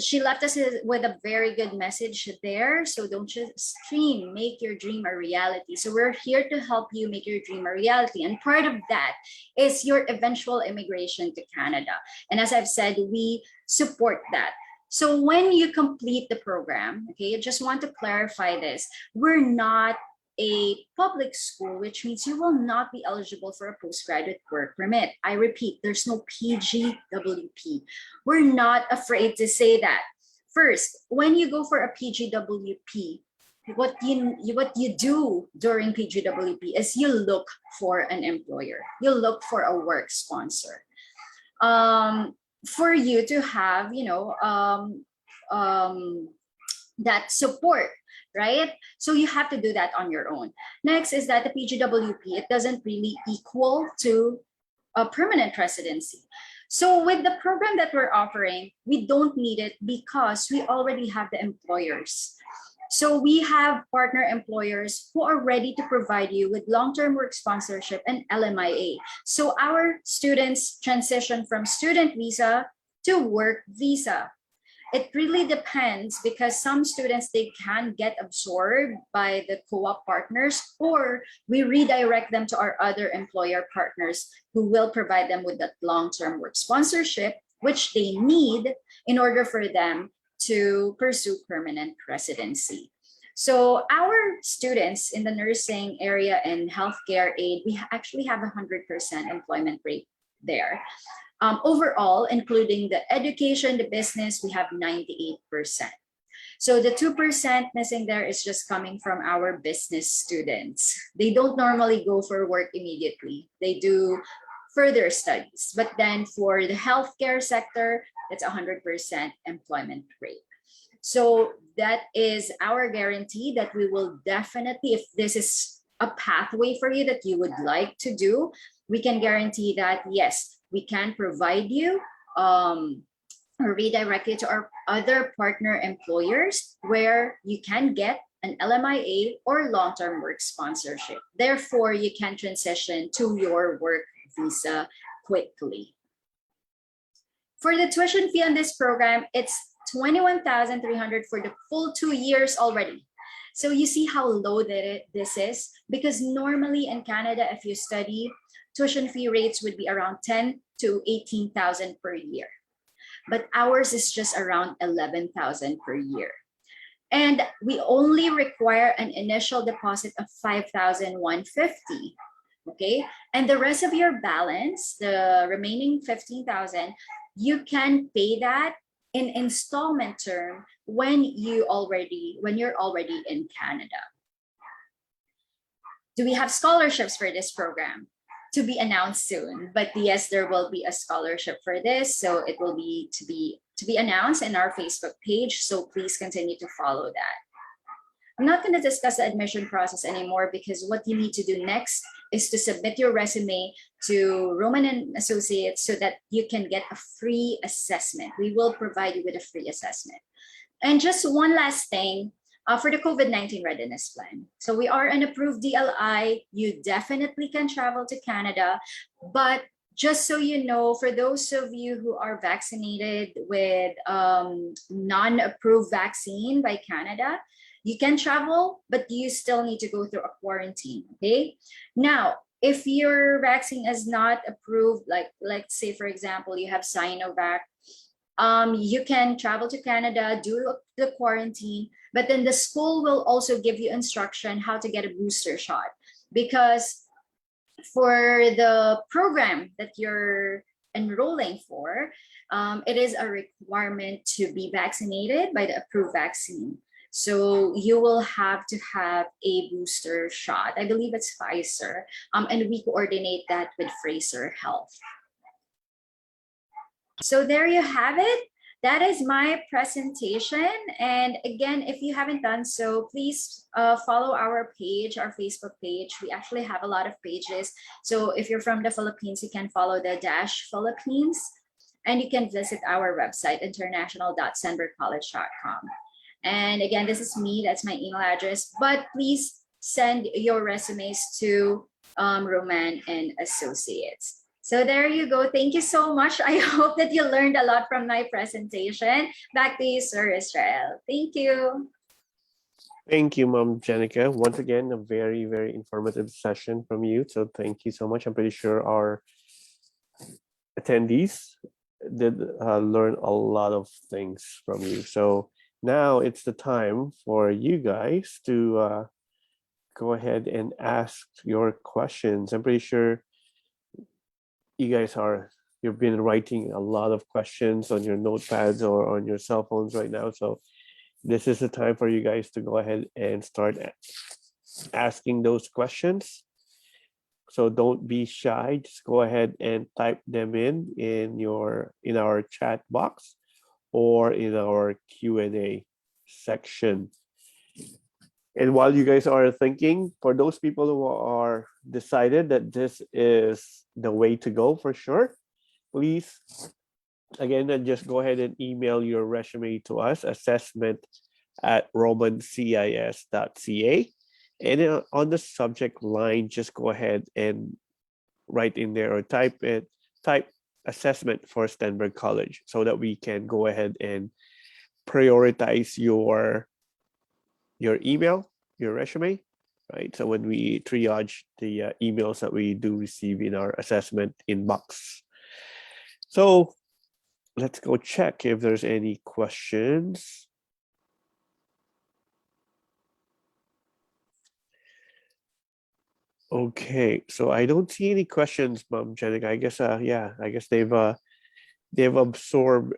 she left us with a very good message there. So don't just dream, make your dream a reality. So we're here to help you make your dream a reality. And part of that is your eventual immigration to Canada. And as I've said, we support that. So when you complete the program, okay, I just want to clarify this. We're not a public school, which means you will not be eligible for a postgraduate work permit. I repeat, there's no PGWP. We're not afraid to say that. First, when you go for a PGWP, what you do during PGWP is you look for an employer. You look for a work sponsor. For you to have, that support, right? So you have to do that on your own. Next is that the PGWP, it doesn't really equal to a permanent residency. So with the program that we're offering, we don't need it because we already have the employers. So we have partner employers who are ready to provide you with long-term work sponsorship and LMIA. So our students transition from student visa to work visa. It really depends because some students, they can get absorbed by the co-op partners, or we redirect them to our other employer partners who will provide them with that long-term work sponsorship, which they need in order for them to pursue permanent residency. So our students in the nursing area and healthcare aid, we actually have 100% employment rate there. Overall, including the education, the business, we have 98%. So the 2% missing there is just coming from our business students. They don't normally go for work immediately. They do further studies. But then for the healthcare sector, it's 100% employment rate. So that is our guarantee that we will definitely, if this is a pathway for you that you would like to do, we can guarantee that, yes, we can provide you or redirect you to our other partner employers where you can get an LMIA or long-term work sponsorship. Therefore, you can transition to your work visa quickly. For the tuition fee on this program, it's 21,300 for the full 2 years already. So you see how low this is, because normally in Canada, if you study, tuition fee rates would be around 10 to 18,000 per year. But ours is just around 11,000 per year. And we only require an initial deposit of 5,150. Okay, and the rest of your balance, the remaining 15,000, you can pay that in installment term when you're already in Canada. Do we have scholarships for this program? To be announced soon, but yes, there will be a scholarship for this, so it will be to be announced in our Facebook page, so please continue to follow that. I'm not going to discuss the admission process anymore, because what you need to do next is to submit your resume to Roman and Associates so that you can get a free assessment. We will provide you with a free assessment. And just one last thing, for the COVID-19 readiness plan. So we are an approved DLI. You definitely can travel to Canada, but just so you know, for those of you who are vaccinated with non-approved vaccine by Canada, you can travel, but you still need to go through a quarantine, okay? Now, if your vaccine is not approved, like let's say, for example, you have Sinovac, you can travel to Canada, do the quarantine, but then the school will also give you instruction how to get a booster shot, because for the program that you're enrolling for, it is a requirement to be vaccinated by the approved vaccine. So you will have to have a booster shot. I believe it's Pfizer, and we coordinate that with Fraser Health. So there you have it. That is my presentation. And again, if you haven't done so, please follow our page, our Facebook page. We actually have a lot of pages. So if you're from the Philippines, you can follow the Philippines, and you can visit our website, international.stenbergcollege.com. And again, this is me, that's my email address, but please send your resumes to Roman and Associates. So there you go. Thank you so much. I hope that you learned a lot from my presentation. Back to you, Sir Israel. Thank you. Thank you, Mom Jenica. Once again, a very, very informative session from you. So thank you so much. I'm pretty sure our attendees did learn a lot of things from you. So now it's the time for you guys to go ahead and ask your questions. I'm pretty sure you guys you've been writing a lot of questions on your notepads or on your cell phones right now. So this is the time for you guys to go ahead and start asking those questions. So don't be shy. Just go ahead and type them in our chat box or in our Q&A section. And while you guys are thinking, for those people who are decided that this is the way to go for sure, please, again, just go ahead and email your resume to us, assessment@romancis.ca. And on the subject line, just go ahead and write in there or type assessment for Stenberg College, so that we can go ahead and prioritize your email, your resume, right? So when we triage the emails that we do receive in our assessment inbox. So let's go check if there's any questions. Okay, so I don't see any questions, Mom Jenica. I guess I guess they've absorbed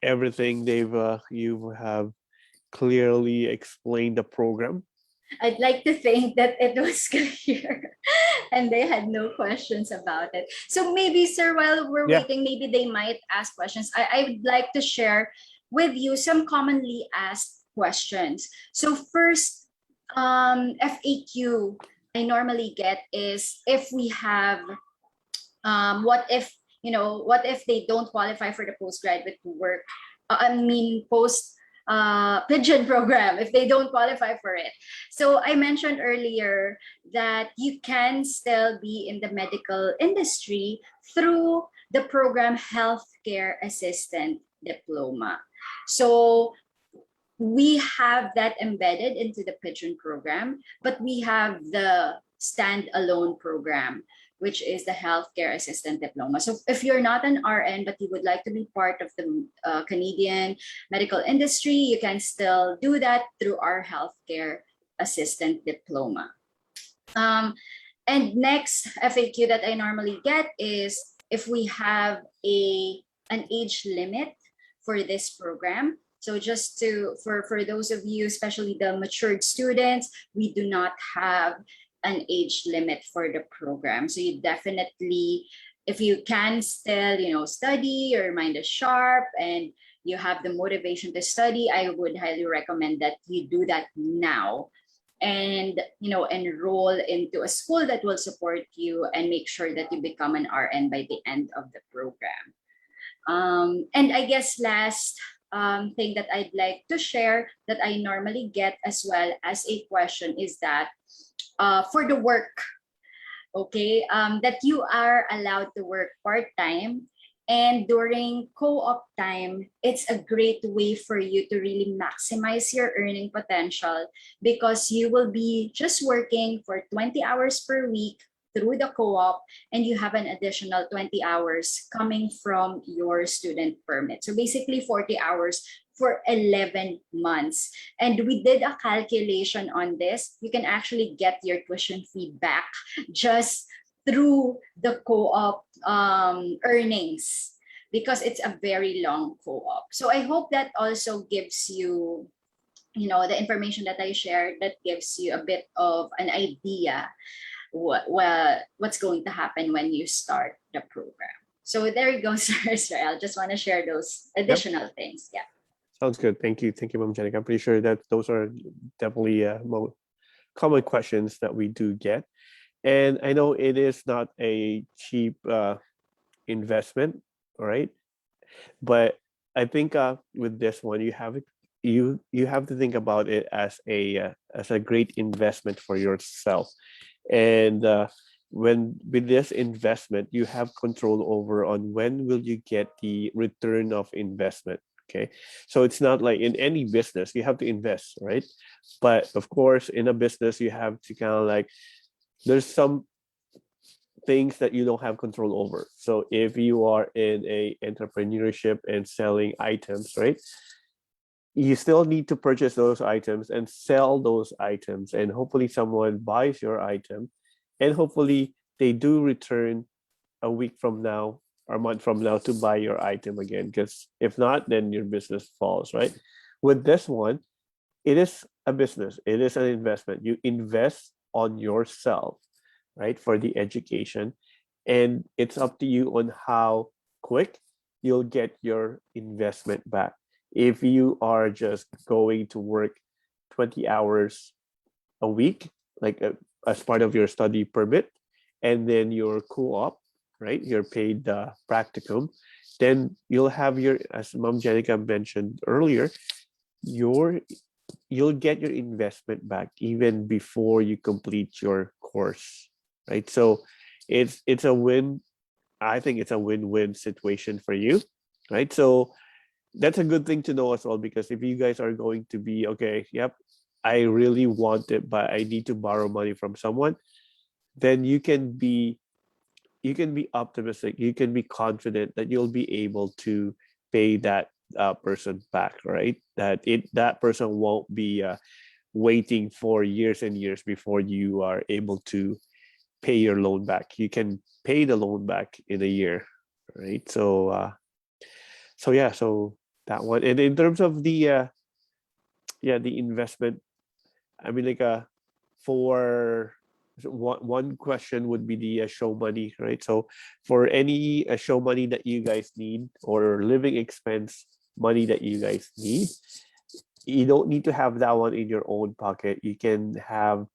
everything. You have clearly explained the program. I'd like to think that it was clear and they had no questions about it. So maybe, sir, while we're waiting, maybe they might ask questions. I would like to share with you some commonly asked questions. So first, FAQ I normally get is, if we have, what if they don't qualify for the postgraduate work, pigeon program, if they don't qualify for it. So I mentioned earlier that you can still be in the medical industry through the program Healthcare Assistant Diploma. So we have that embedded into the Pigeon program, but we have the standalone program, which is the Healthcare Assistant Diploma. So if you're not an RN, but you would like to be part of the Canadian medical industry, you can still do that through our Healthcare Assistant Diploma. And next FAQ that I normally get is if we have an age limit for this program. So just for those of you, especially the matured students, we do not have an age limit for the program. So you definitely, if you can still, study, your mind is sharp, and you have the motivation to study, I would highly recommend that you do that now and enroll into a school that will support you and make sure that you become an RN by the end of the program. And I guess last thing that I'd like to share that I normally get as well as a question is that for the work, okay, that you are allowed to work part-time, and during co-op time, it's a great way for you to really maximize your earning potential because you will be just working for 20 hours per week through the co-op, and you have an additional 20 hours coming from your student permit. So basically 40 hours for 11 months. And we did a calculation on this. You can actually get your tuition fee back just through the co-op earnings because it's a very long co-op. So I hope that also gives you, the information that I shared, that gives you a bit of an idea what's going to happen when you start the program. So there you go, Sir Israel. Just want to share those additional things. Yeah. Sounds good. Thank you. Thank you, Ma'am Janica. I'm pretty sure that those are definitely more common questions that we do get. And I know it is not a cheap investment, all right? But I think with this one, you have to think about it as a great investment for yourself. And when with this investment, you have control over on when will you get the return of investment. Okay, so it's not like in any business you have to invest, right? But of course, in a business, you have to kind of like there's some things that you don't have control over. So if you are in a entrepreneurship and selling items, right? You still need to purchase those items and sell those items, and hopefully someone buys your item, and hopefully they do return a week from now or a month from now to buy your item again, because if not, then your business falls, right? With this one, it is a business, it is an investment. You invest on yourself, right, for the education, and it's up to you on how quick you'll get your investment back. If you are just going to work 20 hours a week, like as part of your study permit, and then your co-op, right, your paid practicum, then you'll have your, as Mom Jenica mentioned earlier, you'll get your investment back even before you complete your course, right? So it's a win. I think it's a win-win situation for you, right? So that's a good thing to know as well, because if you guys are going to be okay, yep, I really want it, but I need to borrow money from someone, then you can be optimistic, you can be confident that you'll be able to pay that person back, right? That person won't be waiting for years and years before you are able to pay your loan back. You can pay the loan back in a year, right? So so that one. And in terms of the investment, I mean, like for one question would be the show money, right? So for any show money that you guys need, or living expense money that you guys need, you don't need to have that one in your own pocket. You can have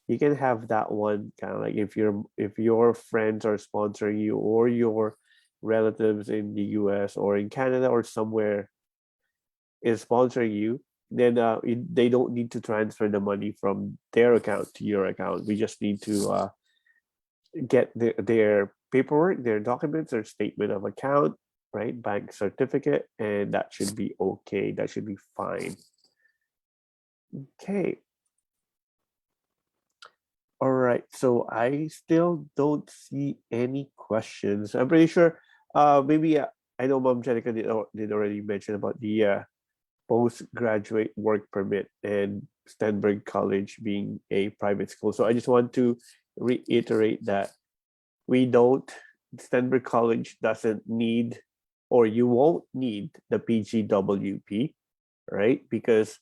that one kind of like if your friends are sponsoring you, or your relatives in the US or in Canada or somewhere is sponsoring you, then they don't need to transfer the money from their account to your account. We just need to get their paperwork, their documents, their statement of account, right? Bank certificate, and that should be okay. That should be fine. Okay. All right. So I still don't see any questions. I'm pretty sure. Maybe I know Mom Jenica did already mention about the postgraduate work permit and Stenberg College being a private school. So I just want to reiterate that Stenberg College doesn't need, or you won't need the PGWP, right? Because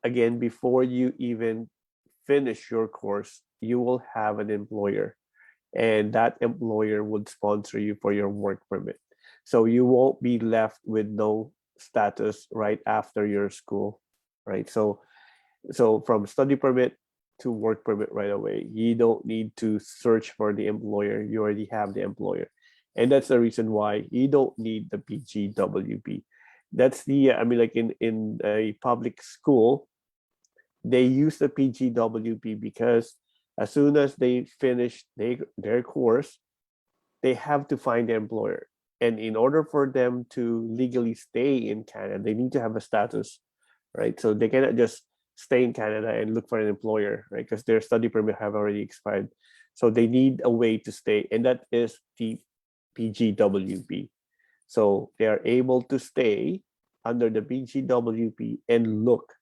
again, before you even finish your course, you will have an employer, and that employer would sponsor you for your work permit. So you won't be left with no status right after your school, right? So from study permit to work permit right away, you don't need to search for the employer. You already have the employer, and that's the reason why you don't need the PGWP. That's the I mean, like in a public school, they use the PGWP because as soon as they finish their course, they have to find the employer. And in order for them to legally stay in Canada, they need to have a status, right? So they cannot just stay in Canada and look for an employer, right? Because their study permit have already expired. So they need a way to stay, and that is the PGWP. So they are able to stay under the PGWP and look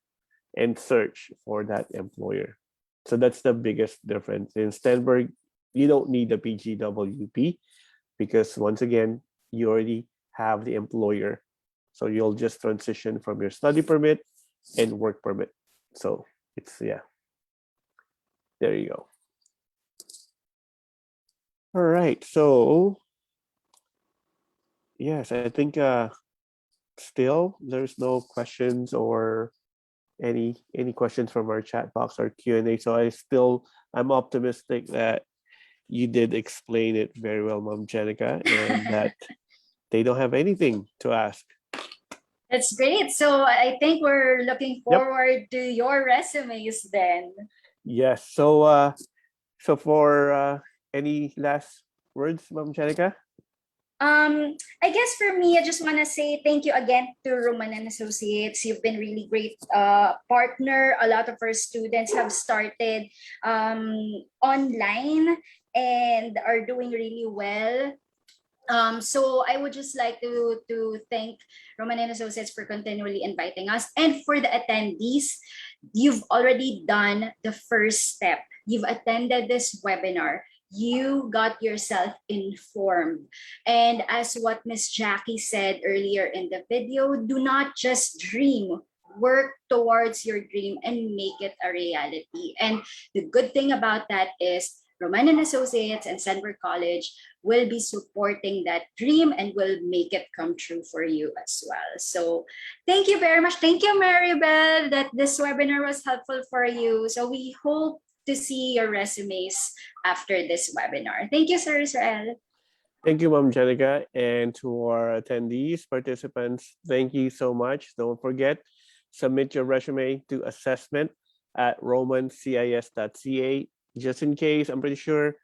and search for that employer. So that's the biggest difference. In Stenberg, you don't need the PGWP because once again, you already have the employer. So you'll just transition from your study permit and work permit. So it's, yeah, there you go. All right. So yes, I think still there's no questions or any questions from our chat box or Q&A. So I'm optimistic that you did explain it very well, Mom Jenica, and that they don't have anything to ask. That's great. So I think we're looking forward to your resumes then. Yes. So for any last words, Mom Jenica? I guess for me, I just want to say thank you again to Roman and Associates. You've been really great partner. A lot of our students have started online and are doing really well. So I would just like to thank Roman and Associates for continually inviting us. And for the attendees, you've already done the first step. You've attended this webinar. You got yourself informed. And as what Miss Jackie said earlier in the video, do not just dream, work towards your dream and make it a reality. And the good thing about that is Roman and Associates and Stenberg College will be supporting that dream and will make it come true for you as well. So thank you very much. Thank you, Maribel, that this webinar was helpful for you. So we hope to see your resumes after this webinar. Thank you, Sir Israel. Thank you, Mom Jenica, and to our attendees, participants, thank you so much. Don't forget, submit your resume to assessment@romancis.ca. Just in case, I'm pretty sure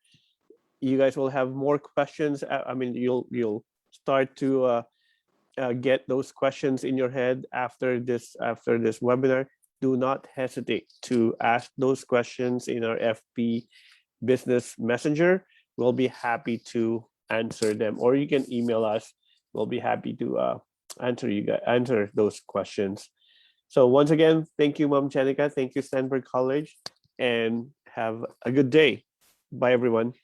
you guys will have more questions. I mean, you'll start to get those questions in your head after this webinar. Do not hesitate to ask those questions in our FB Business Messenger. We'll be happy to answer them, or you can email us. We'll be happy to answer those questions. So once again, thank you, Mom Jenica. Thank you, Stenberg College, and have a good day. Bye, everyone.